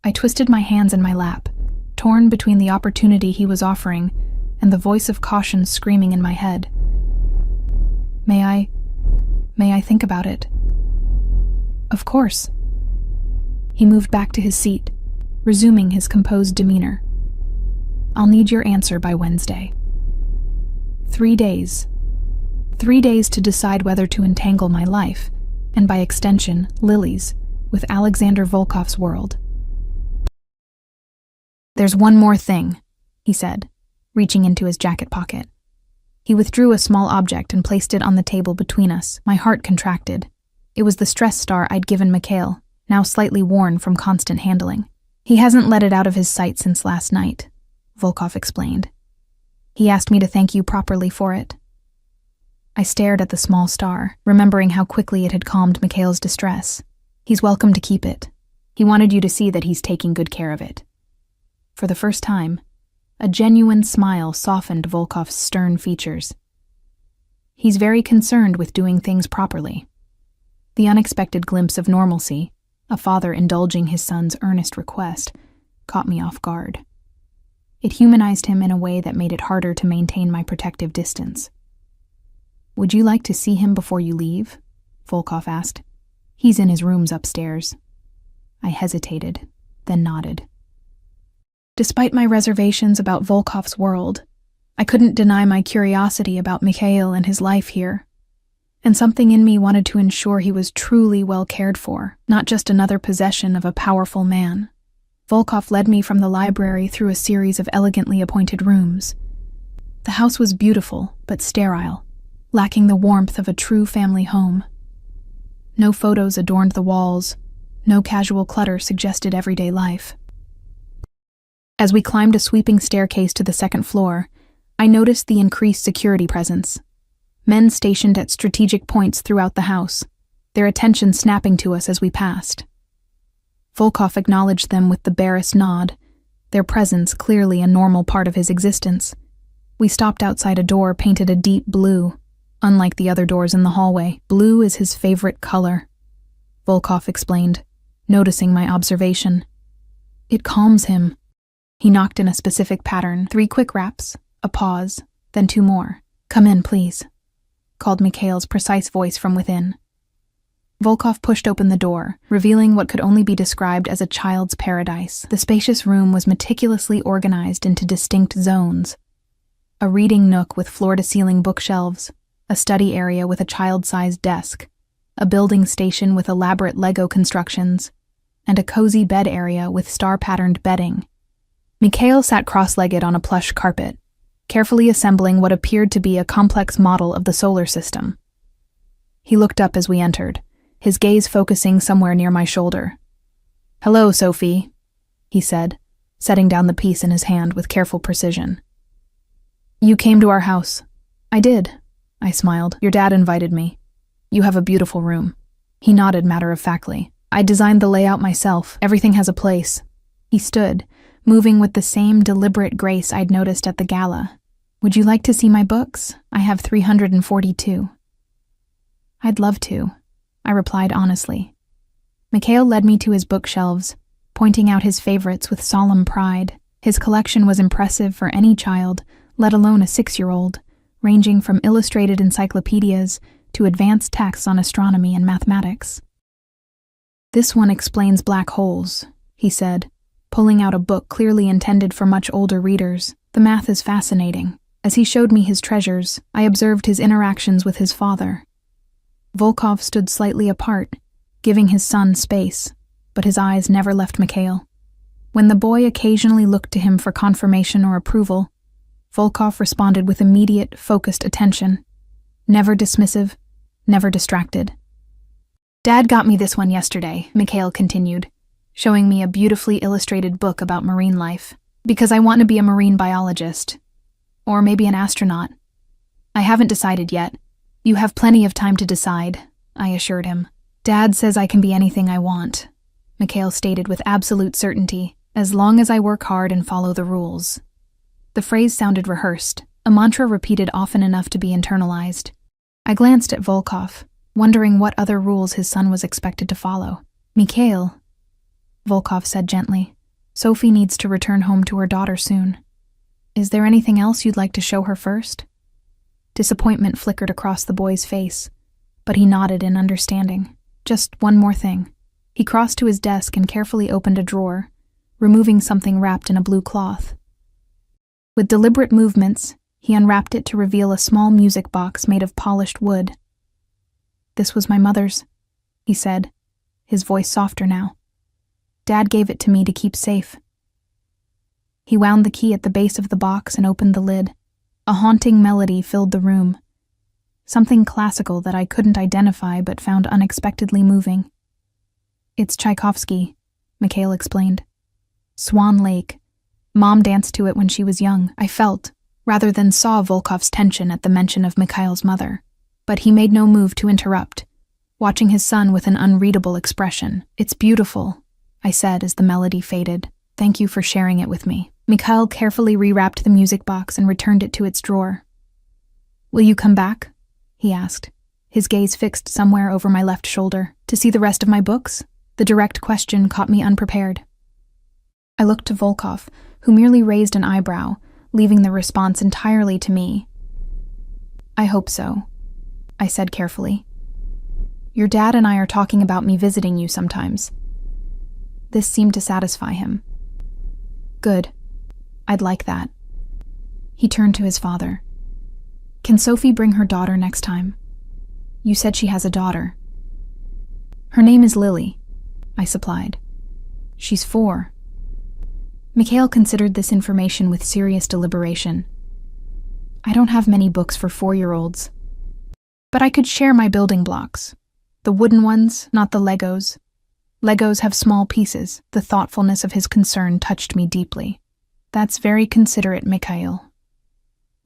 I twisted my hands in my lap, torn between the opportunity he was offering and the voice of caution screaming in my head. May I think about it? Of course. He moved back to his seat, resuming his composed demeanor. I'll need your answer by Wednesday. 3 days. 3 days to decide whether to entangle my life, and by extension, Lily's, with Alexander Volkov's world. There's one more thing, he said, reaching into his jacket pocket. He withdrew a small object and placed it on the table between us. My heart contracted. It was the stress star I'd given Mikhail, now slightly worn from constant handling. He hasn't let it out of his sight since last night, Volkov explained. He asked me to thank you properly for it. I stared at the small star, remembering how quickly it had calmed Mikhail's distress. He's welcome to keep it. He wanted you to see that he's taking good care of it. For the first time, a genuine smile softened Volkov's stern features. He's very concerned with doing things properly. The unexpected glimpse of normalcy, a father indulging his son's earnest request, caught me off guard. It humanized him in a way that made it harder to maintain my protective distance. Would you like to see him before you leave? Volkov asked. He's in his rooms upstairs. I hesitated, then nodded. Despite my reservations about Volkov's world, I couldn't deny my curiosity about Mikhail and his life here. And something in me wanted to ensure he was truly well cared for, not just another possession of a powerful man. Volkov led me from the library through a series of elegantly appointed rooms. The house was beautiful, but sterile, lacking the warmth of a true family home. No photos adorned the walls, no casual clutter suggested everyday life. As we climbed a sweeping staircase to the second floor, I noticed the increased security presence. Men stationed at strategic points throughout the house, their attention snapping to us as we passed. Volkov acknowledged them with the barest nod, their presence clearly a normal part of his existence. We stopped outside a door painted a deep blue. Unlike the other doors in the hallway, blue is his favorite color, Volkov explained, noticing my observation. It calms him. He knocked in a specific pattern, 3 quick raps, a pause, then 2 more. Come in, please, called Mikhail's precise voice from within. Volkov pushed open the door, revealing what could only be described as a child's paradise. The spacious room was meticulously organized into distinct zones. A reading nook with floor-to-ceiling bookshelves, a study area with a child-sized desk, a building station with elaborate Lego constructions, and a cozy bed area with star-patterned bedding. Mikhail sat cross-legged on a plush carpet, carefully assembling what appeared to be a complex model of the solar system. He looked up as we entered, his gaze focusing somewhere near my shoulder. "Hello, Sophie," he said, setting down the piece in his hand with careful precision. "You came to our house." "I did," I smiled. "Your dad invited me. You have a beautiful room." He nodded matter-of-factly. "I designed the layout myself. Everything has a place." He stood, moving with the same deliberate grace I'd noticed at the gala. "Would you like to see my books? I have 342. "I'd love to," I replied honestly. Mikhail led me to his bookshelves, pointing out his favorites with solemn pride. His collection was impressive for any child, let alone a 6-year-old, ranging from illustrated encyclopedias to advanced texts on astronomy and mathematics. "This one explains black holes," he said, pulling out a book clearly intended for much older readers. "The math is fascinating." As he showed me his treasures, I observed his interactions with his father. Volkov stood slightly apart, giving his son space, but his eyes never left Mikhail. When the boy occasionally looked to him for confirmation or approval, Volkov responded with immediate, focused attention. Never dismissive, never distracted. "Dad got me this one yesterday," Mikhail continued, showing me a beautifully illustrated book about marine life. Because I want to be a marine biologist. Or maybe an astronaut. I haven't decided yet. You have plenty of time to decide, I assured him. Dad says I can be anything I want, Mikhail stated with absolute certainty, as long as I work hard and follow the rules. The phrase sounded rehearsed, a mantra repeated often enough to be internalized. I glanced at Volkov, wondering what other rules his son was expected to follow. Mikhail, Volkov said gently, Sophie needs to return home to her daughter soon. Is there anything else you'd like to show her first? Disappointment flickered across the boy's face, but he nodded in understanding. Just one more thing. He crossed to his desk and carefully opened a drawer, removing something wrapped in a blue cloth. With deliberate movements, he unwrapped it to reveal a small music box made of polished wood. This was my mother's, he said, his voice softer now. Dad gave it to me to keep safe. He wound the key at the base of the box and opened the lid. A haunting melody filled the room. Something classical that I couldn't identify but found unexpectedly moving. It's Tchaikovsky, Mikhail explained. Swan Lake. Mom danced to it when she was young. I felt, rather than saw Volkov's tension at the mention of Mikhail's mother. But he made no move to interrupt, watching his son with an unreadable expression. It's beautiful, I said as the melody faded. Thank you for sharing it with me. Mikhail carefully rewrapped the music box and returned it to its drawer. Will you come back? He asked, his gaze fixed somewhere over my left shoulder. To see the rest of my books? The direct question caught me unprepared. I looked to Volkov, who merely raised an eyebrow, leaving the response entirely to me. I hope so, I said carefully. Your dad and I are talking about me visiting you sometimes. This seemed to satisfy him. Good. I'd like that. He turned to his father. Can Sophie bring her daughter next time? You said she has a daughter. Her name is Lily, I supplied. She's 4. Mikhail considered this information with serious deliberation. I don't have many books for 4-year-olds. But I could share my building blocks. The wooden ones, not the Legos. Legos have small pieces. The thoughtfulness of his concern touched me deeply. That's very considerate, Mikhail.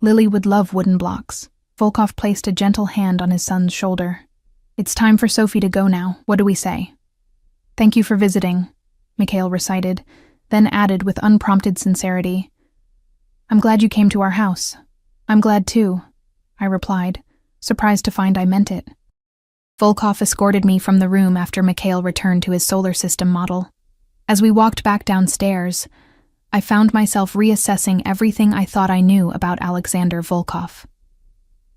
Lily would love wooden blocks. Volkov placed a gentle hand on his son's shoulder. It's time for Sophie to go now. What do we say? Thank you for visiting, Mikhail recited, then added with unprompted sincerity. I'm glad you came to our house. I'm glad too, I replied, surprised to find I meant it. Volkov escorted me from the room after Mikhail returned to his solar system model. As we walked back downstairs, I found myself reassessing everything I thought I knew about Alexander Volkov.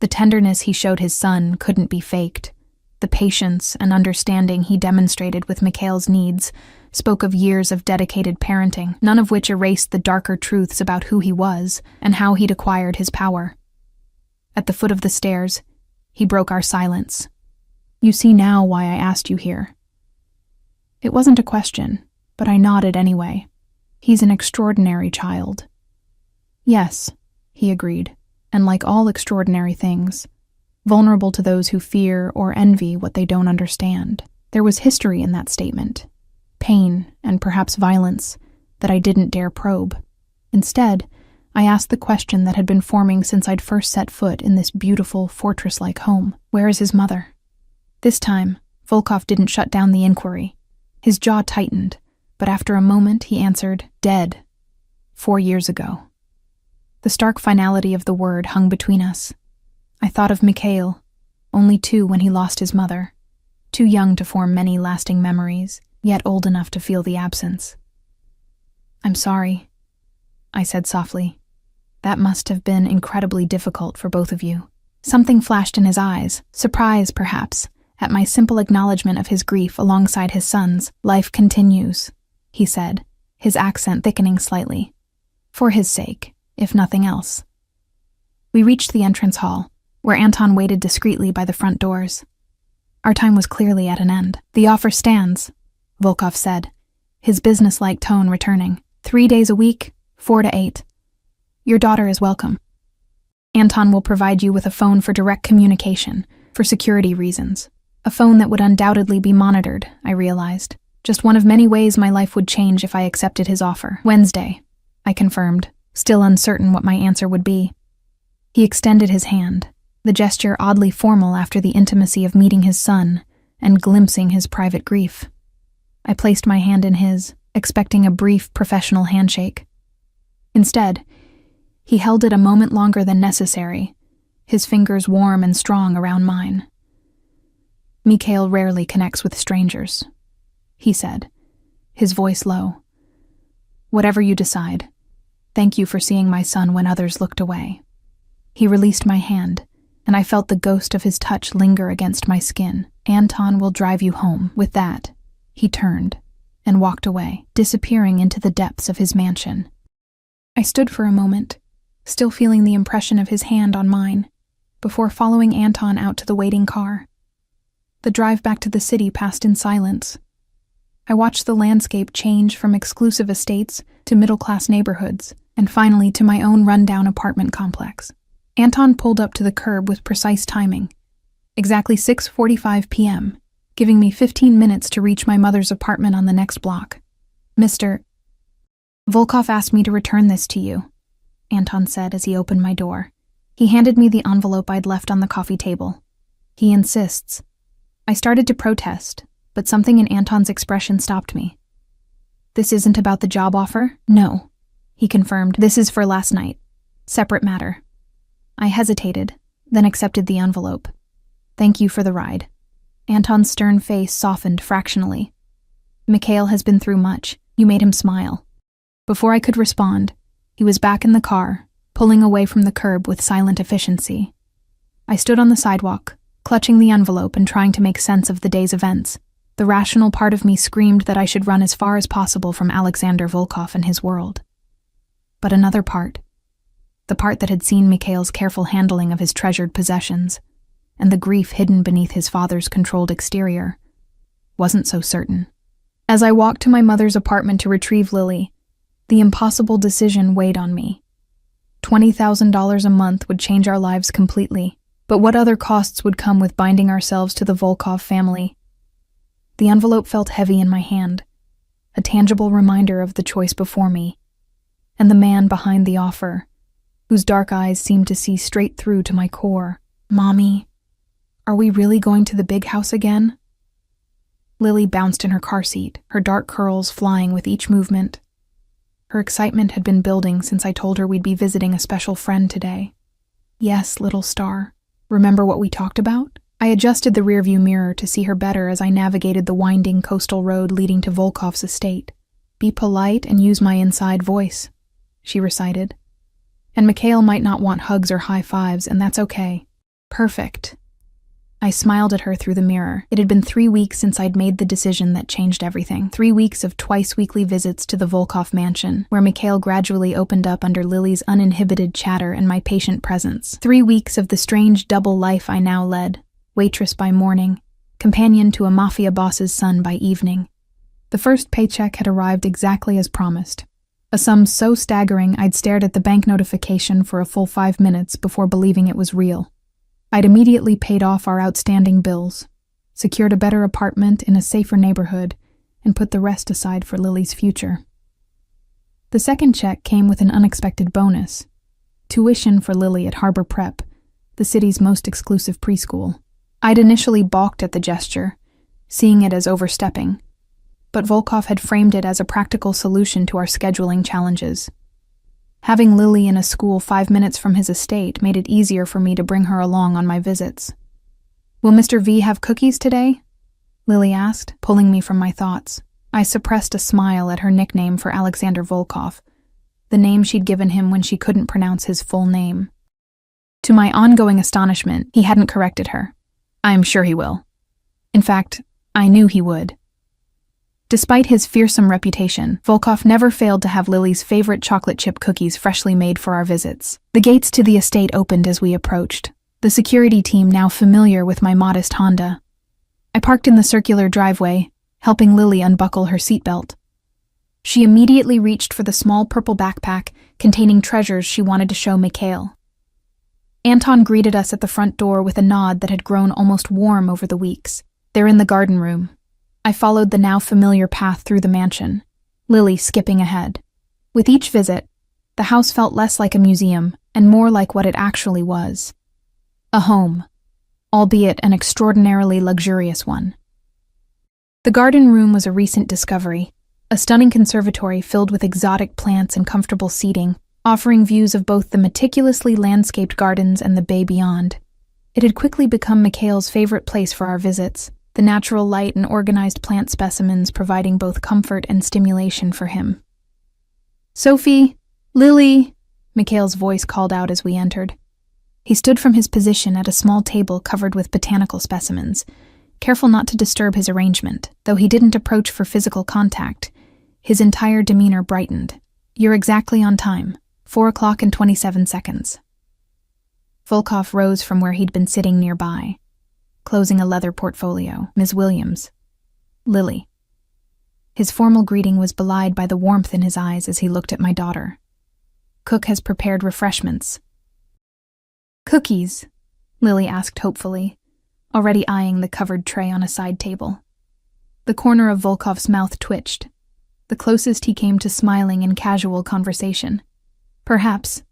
The tenderness he showed his son couldn't be faked. The patience and understanding he demonstrated with Mikhail's needs spoke of years of dedicated parenting, none of which erased the darker truths about who he was and how he'd acquired his power. At the foot of the stairs, he broke our silence. You see now why I asked you here. It wasn't a question, but I nodded anyway. He's an extraordinary child. Yes, he agreed, and like all extraordinary things, vulnerable to those who fear or envy what they don't understand. There was history in that statement, pain and perhaps violence that I didn't dare probe. Instead, I asked the question that had been forming since I'd first set foot in this beautiful, fortress-like home. Where is his mother? This time, Volkov didn't shut down the inquiry. His jaw tightened, but after a moment he answered, dead. 4 years ago. The stark finality of the word hung between us. I thought of Mikhail, only 2 when he lost his mother, too young to form many lasting memories, yet old enough to feel the absence. I'm sorry, I said softly. That must have been incredibly difficult for both of you. Something flashed in his eyes, surprise perhaps, at my simple acknowledgement of his grief alongside his son's. Life continues, he said, his accent thickening slightly. For his sake, if nothing else. We reached the entrance hall, where Anton waited discreetly by the front doors. Our time was clearly at an end. The offer stands, Volkov said, his business-like tone returning. 3 days a week, 4 to 8. Your daughter is welcome. Anton will provide you with a phone for direct communication, for security reasons. A phone that would undoubtedly be monitored, I realized. Just one of many ways my life would change if I accepted his offer. Wednesday, I confirmed, still uncertain what my answer would be. He extended his hand, the gesture oddly formal after the intimacy of meeting his son and glimpsing his private grief. I placed my hand in his, expecting a brief professional handshake. Instead, he held it a moment longer than necessary, his fingers warm and strong around mine. "Mikhail rarely connects with strangers," he said, his voice low. "Whatever you decide, thank you for seeing my son when others looked away." He released my hand, and I felt the ghost of his touch linger against my skin. "Anton will drive you home." With that, he turned and walked away, disappearing into the depths of his mansion. I stood for a moment, still feeling the impression of his hand on mine, before following Anton out to the waiting car. The drive back to the city passed in silence. I watched the landscape change from exclusive estates to middle-class neighborhoods, and finally to my own rundown apartment complex. Anton pulled up to the curb with precise timing, exactly 6:45 p.m., giving me 15 minutes to reach my mother's apartment on the next block. "Mr. Volkov asked me to return this to you," Anton said as he opened my door. He handed me the envelope I'd left on the coffee table. "He insists." I started to protest, but something in Anton's expression stopped me. "This isn't about the job offer?" "No," he confirmed. "This is for last night. Separate matter." I hesitated, then accepted the envelope. "Thank you for the ride." Anton's stern face softened fractionally. "Mikhail has been through much. You made him smile." Before I could respond, he was back in the car, pulling away from the curb with silent efficiency. I stood on the sidewalk, clutching the envelope and trying to make sense of the day's events. The rational part of me screamed that I should run as far as possible from Alexander Volkov and his world. But another part, the part that had seen Mikhail's careful handling of his treasured possessions, and the grief hidden beneath his father's controlled exterior, wasn't so certain. As I walked to my mother's apartment to retrieve Lily, the impossible decision weighed on me. $20,000 a month would change our lives completely, but what other costs would come with binding ourselves to the Volkov family? The envelope felt heavy in my hand, a tangible reminder of the choice before me, and the man behind the offer, whose dark eyes seemed to see straight through to my core. "Mommy, are we really going to the big house again?" Lily bounced in her car seat, her dark curls flying with each movement. Her excitement had been building since I told her we'd be visiting a special friend today. "Yes, little star. Remember what we talked about?" I adjusted the rearview mirror to see her better as I navigated the winding coastal road leading to Volkov's estate. "Be polite and use my inside voice," she recited. "And Mikhail might not want hugs or high fives, and that's okay." "Perfect." I smiled at her through the mirror. It had been 3 weeks since I'd made the decision that changed everything. 3 weeks of twice-weekly visits to the Volkov mansion, where Mikhail gradually opened up under Lily's uninhibited chatter and my patient presence. 3 weeks of the strange double life I now led, waitress by morning, companion to a mafia boss's son by evening. The first paycheck had arrived exactly as promised, a sum so staggering I'd stared at the bank notification for a full 5 minutes before believing it was real. I'd immediately paid off our outstanding bills, secured a better apartment in a safer neighborhood, and put the rest aside for Lily's future. The second check came with an unexpected bonus: tuition for Lily at Harbor Prep, the city's most exclusive preschool. I'd initially balked at the gesture, seeing it as overstepping, but Volkov had framed it as a practical solution to our scheduling challenges. Having Lily in a school 5 minutes from his estate made it easier for me to bring her along on my visits. "Will Mr. V have cookies today?" Lily asked, pulling me from my thoughts. I suppressed a smile at her nickname for Alexander Volkov, the name she'd given him when she couldn't pronounce his full name. To my ongoing astonishment, he hadn't corrected her. "I'm sure he will. In fact, I knew he would." Despite his fearsome reputation, Volkov never failed to have Lily's favorite chocolate chip cookies freshly made for our visits. The gates to the estate opened as we approached, the security team now familiar with my modest Honda. I parked in the circular driveway, helping Lily unbuckle her seatbelt. She immediately reached for the small purple backpack containing treasures she wanted to show Mikhail. Anton greeted us at the front door with a nod that had grown almost warm over the weeks. "They're in the garden room," I followed the now familiar path through the mansion, Lily skipping ahead. With each visit, the house felt less like a museum and more like what it actually was. A home, albeit an extraordinarily luxurious one. The garden room was a recent discovery, a stunning conservatory filled with exotic plants and comfortable seating, offering views of both the meticulously landscaped gardens and the bay beyond. It had quickly become Mikhail's favorite place for our visits, the natural light and organized plant specimens providing both comfort and stimulation for him. "Sophie! Lily!" Mikhail's voice called out as we entered. He stood from his position at a small table covered with botanical specimens, careful not to disturb his arrangement. Though he didn't approach for physical contact, his entire demeanor brightened. "You're exactly on time. 4:00 and 27 seconds. Volkov rose from where he'd been sitting nearby, closing a leather portfolio. "Ms. Williams. Lily." His formal greeting was belied by the warmth in his eyes as he looked at my daughter. "Cook has prepared refreshments." "Cookies?" Lily asked hopefully, already eyeing the covered tray on a side table. The corner of Volkov's mouth twitched, the closest he came to smiling in casual conversation. "Perhaps.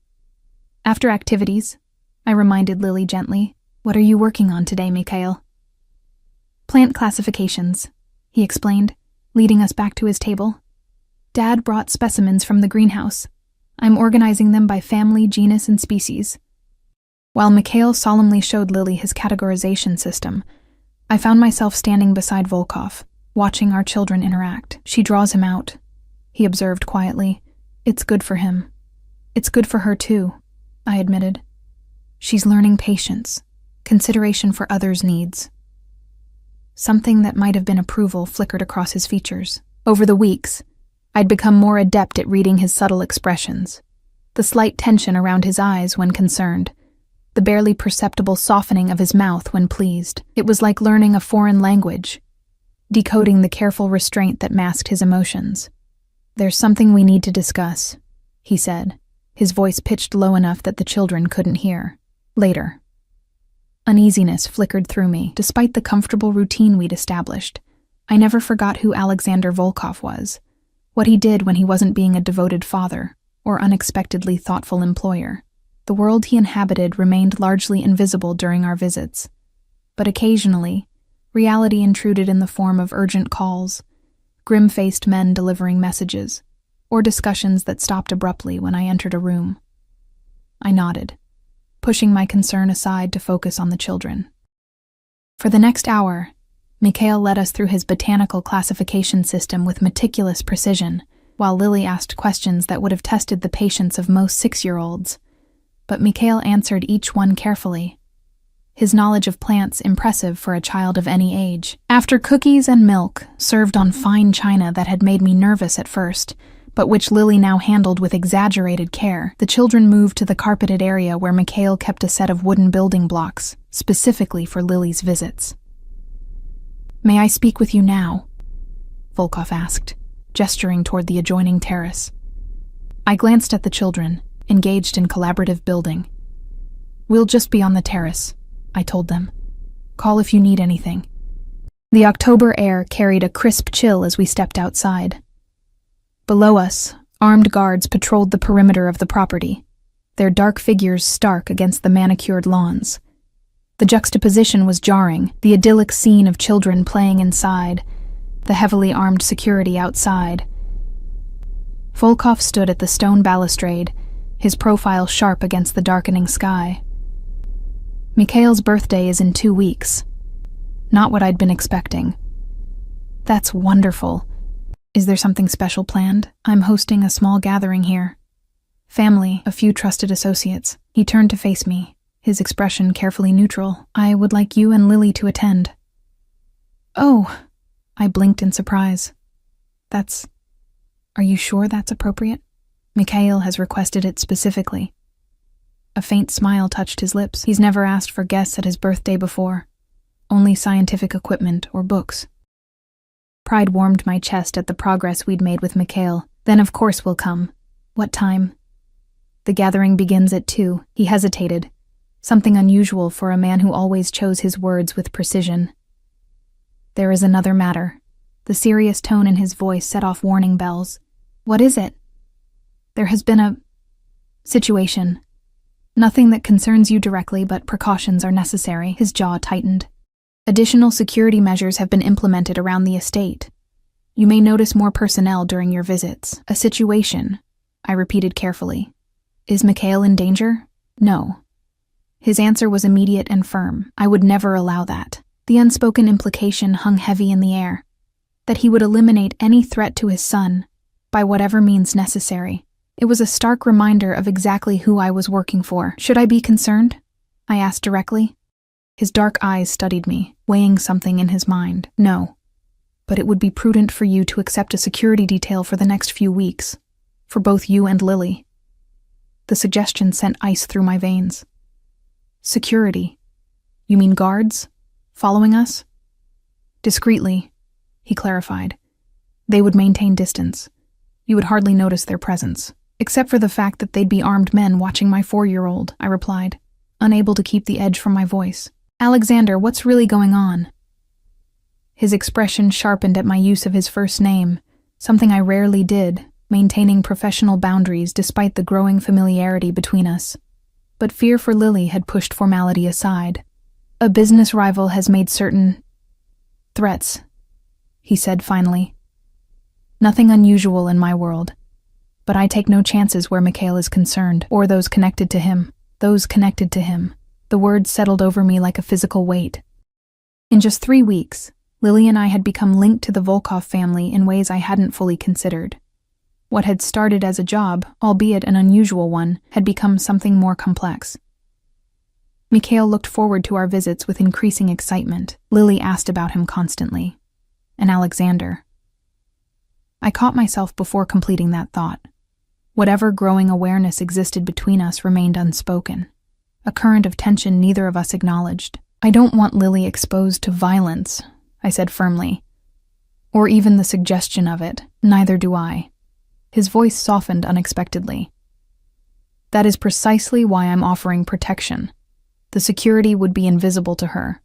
After activities," I reminded Lily gently. "What are you working on today, Mikhail?" "Plant classifications," he explained, leading us back to his table. "Dad brought specimens from the greenhouse. I'm organizing them by family, genus, and species." While Mikhail solemnly showed Lily his categorization system, I found myself standing beside Volkov, watching our children interact. "She draws him out," he observed quietly. "It's good for him." "It's good for her too," I admitted. "She's learning patience, consideration for others' needs." Something that might have been approval flickered across his features. Over the weeks, I'd become more adept at reading his subtle expressions. The slight tension around his eyes when concerned, the barely perceptible softening of his mouth when pleased. It was like learning a foreign language, decoding the careful restraint that masked his emotions. "There's something we need to discuss," he said, his voice pitched low enough that the children couldn't hear. "Later." Uneasiness flickered through me. Despite the comfortable routine we'd established, I never forgot who Alexander Volkov was, what he did when he wasn't being a devoted father or unexpectedly thoughtful employer. The world he inhabited remained largely invisible during our visits, but occasionally, reality intruded in the form of urgent calls, grim-faced men delivering messages, or discussions that stopped abruptly when I entered a room. I nodded, pushing my concern aside to focus on the children. For the next hour, Mikhail led us through his botanical classification system with meticulous precision, while Lily asked questions that would have tested the patience of most 6-year-olds. But Mikhail answered each one carefully, his knowledge of plants impressive for a child of any age. After cookies and milk, served on fine china that had made me nervous at first, but which Lily now handled with exaggerated care, the children moved to the carpeted area where Mikhail kept a set of wooden building blocks, specifically for Lily's visits. "May I speak with you now?" Volkov asked, gesturing toward the adjoining terrace. I glanced at the children, engaged in collaborative building. "We'll just be on the terrace," I told them. "Call if you need anything." The October air carried a crisp chill as we stepped outside. Below us, armed guards patrolled the perimeter of the property, their dark figures stark against the manicured lawns. The juxtaposition was jarring, the idyllic scene of children playing inside, the heavily armed security outside. Volkov stood at the stone balustrade, his profile sharp against the darkening sky. "Mikhail's birthday is in 2 weeks." Not what I'd been expecting. "That's wonderful. Is there something special planned?" "I'm hosting a small gathering here. Family, a few trusted associates." He turned to face me, his expression carefully neutral. "I would like you and Lily to attend." "Oh," I blinked in surprise. Are you sure that's appropriate? Mikhail has requested it specifically." A faint smile touched his lips. He's never asked for guests at his birthday before. Only scientific equipment or books. Pride warmed my chest at the progress we'd made with Mikhail. "Then of course we'll come. What time?" "The gathering begins at 2. He hesitated, something unusual for a man who always chose his words with precision. "There is another matter," The serious tone in his voice set off warning bells. What is it? There has been a situation. Nothing that concerns you directly, but precautions are necessary. His jaw tightened. Additional security measures have been implemented around the estate. You may notice more personnel during your visits. A situation, I repeated carefully. Is Mikhail in danger? No. His answer was immediate and firm. I would never allow that. The unspoken implication hung heavy in the air. That he would eliminate any threat to his son, by whatever means necessary. It was a stark reminder of exactly who I was working for. Should I be concerned? I asked directly. His dark eyes studied me, weighing something in his mind. No. But it would be prudent for you to accept a security detail for the next few weeks. For both you and Lily. The suggestion sent ice through my veins. Security? You mean guards? Following us? Discreetly, he clarified. They would maintain distance. You would hardly notice their presence. Except for the fact that they'd be armed men watching my 4-year-old, I replied, unable to keep the edge from my voice. Alexander, what's really going on? His expression sharpened at my use of his first name, something I rarely did, maintaining professional boundaries despite the growing familiarity between us. But fear for Lily had pushed formality aside. A business rival has made certain threats, he said finally. Nothing unusual in my world. But I take no chances where Mikhail is concerned, or those connected to him. Those connected to him. The words settled over me like a physical weight. In just 3 weeks, Lily and I had become linked to the Volkov family in ways I hadn't fully considered. What had started as a job, albeit an unusual one, had become something more complex. Mikhail looked forward to our visits with increasing excitement. Lily asked about him constantly. And Alexander. I caught myself before completing that thought. Whatever growing awareness existed between us remained unspoken. A current of tension neither of us acknowledged. I don't want Lily exposed to violence, I said firmly. Or even the suggestion of it, neither do I. His voice softened unexpectedly. That is precisely why I'm offering protection. The security would be invisible to her.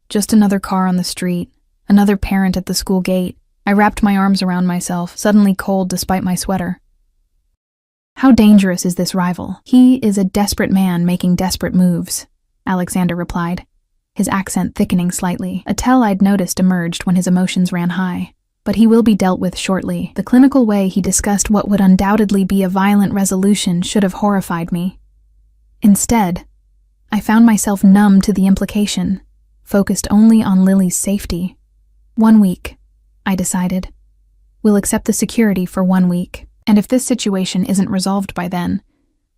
Just another car on the street, another parent at the school gate. I wrapped my arms around myself, suddenly cold despite my sweater. How dangerous is this rival? He is a desperate man making desperate moves, Alexander replied, his accent thickening slightly. A tell I'd noticed emerged when his emotions ran high. But he will be dealt with shortly. The clinical way he discussed what would undoubtedly be a violent resolution should have horrified me. Instead, I found myself numb to the implication, focused only on Lily's safety. 1 week, I decided. We'll accept the security for 1 week, and if this situation isn't resolved by then,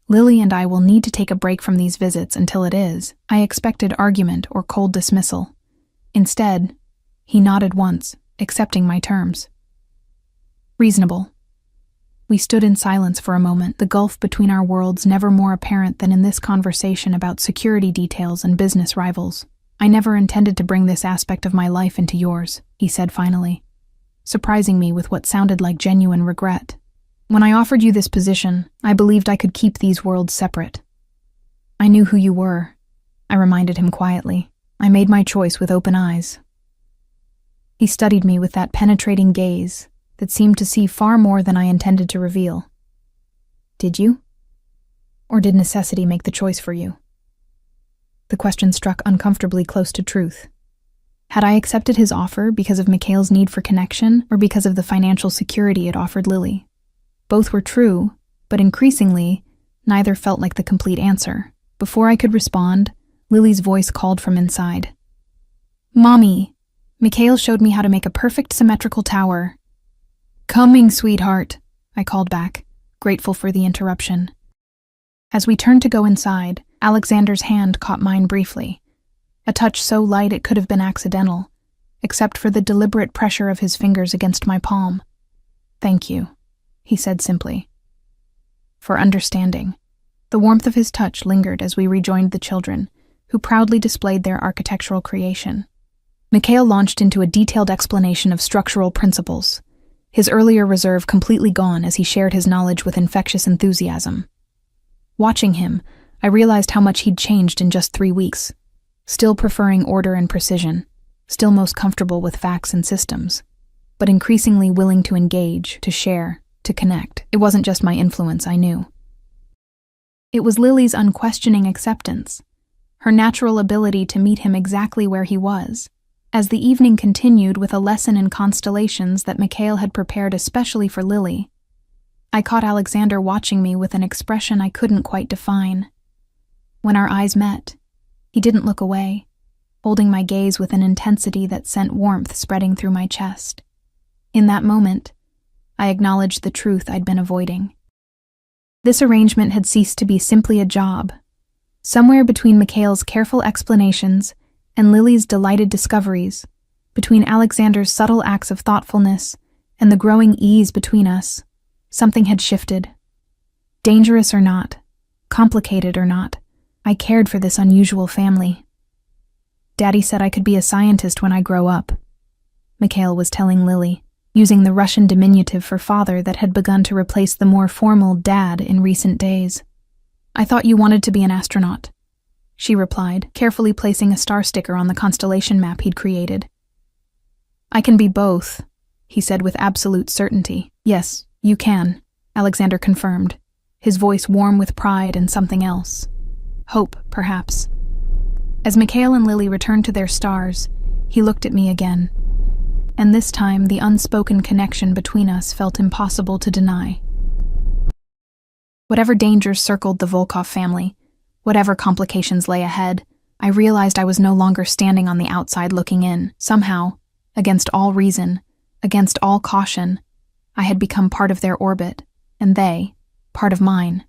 Lily and I will need to take a break from these visits until it is. I expected argument or cold dismissal. Instead, he nodded once, accepting my terms. Reasonable. We stood in silence for a moment, the gulf between our worlds never more apparent than in this conversation about security details and business rivals. I never intended to bring this aspect of my life into yours, he said finally, surprising me with what sounded like genuine regret. When I offered you this position, I believed I could keep these worlds separate. I knew who you were, I reminded him quietly. I made my choice with open eyes. He studied me with that penetrating gaze that seemed to see far more than I intended to reveal. Did you? Or did necessity make the choice for you? The question struck uncomfortably close to truth. Had I accepted his offer because of Mikhail's need for connection or because of the financial security it offered Lily? Both were true, but increasingly, neither felt like the complete answer. Before I could respond, Lily's voice called from inside. Mommy! Mikhail showed me how to make a perfect symmetrical tower. Coming, sweetheart, I called back, grateful for the interruption. As we turned to go inside, Alexander's hand caught mine briefly, a touch so light it could have been accidental, except for the deliberate pressure of his fingers against my palm. Thank you, he said simply. For understanding. The warmth of his touch lingered as we rejoined the children, who proudly displayed their architectural creation. Mikhail launched into a detailed explanation of structural principles, his earlier reserve completely gone as he shared his knowledge with infectious enthusiasm. Watching him, I realized how much he'd changed in just 3 weeks, still preferring order and precision, still most comfortable with facts and systems. but increasingly willing to engage, to share, to connect. It wasn't just my influence, I knew. It was Lily's unquestioning acceptance, her natural ability to meet him exactly where he was. As the evening continued with a lesson in constellations that Mikhail had prepared especially for Lily, I caught Alexander watching me with an expression I couldn't quite define. When our eyes met, he didn't look away, holding my gaze with an intensity that sent warmth spreading through my chest. In that moment, I acknowledged the truth I'd been avoiding. This arrangement had ceased to be simply a job. Somewhere between Mikhail's careful explanations and Lily's delighted discoveries, between Alexander's subtle acts of thoughtfulness and the growing ease between us, something had shifted. Dangerous or not, complicated or not, I cared for this unusual family. Daddy said I could be a scientist when I grow up, Mikhail was telling Lily, using the Russian diminutive for father that had begun to replace the more formal dad in recent days. I thought you wanted to be an astronaut, she replied, carefully placing a star sticker on the constellation map he'd created. I can be both, he said with absolute certainty. Yes, you can, Alexander confirmed, his voice warm with pride and something else. Hope, perhaps. As Mikhail and Lily returned to their stars, he looked at me again. And this time the unspoken connection between us felt impossible to deny. Whatever dangers circled the Volkov family, whatever complications lay ahead, I realized I was no longer standing on the outside looking in. Somehow, against all reason, against all caution, I had become part of their orbit, and they, part of mine.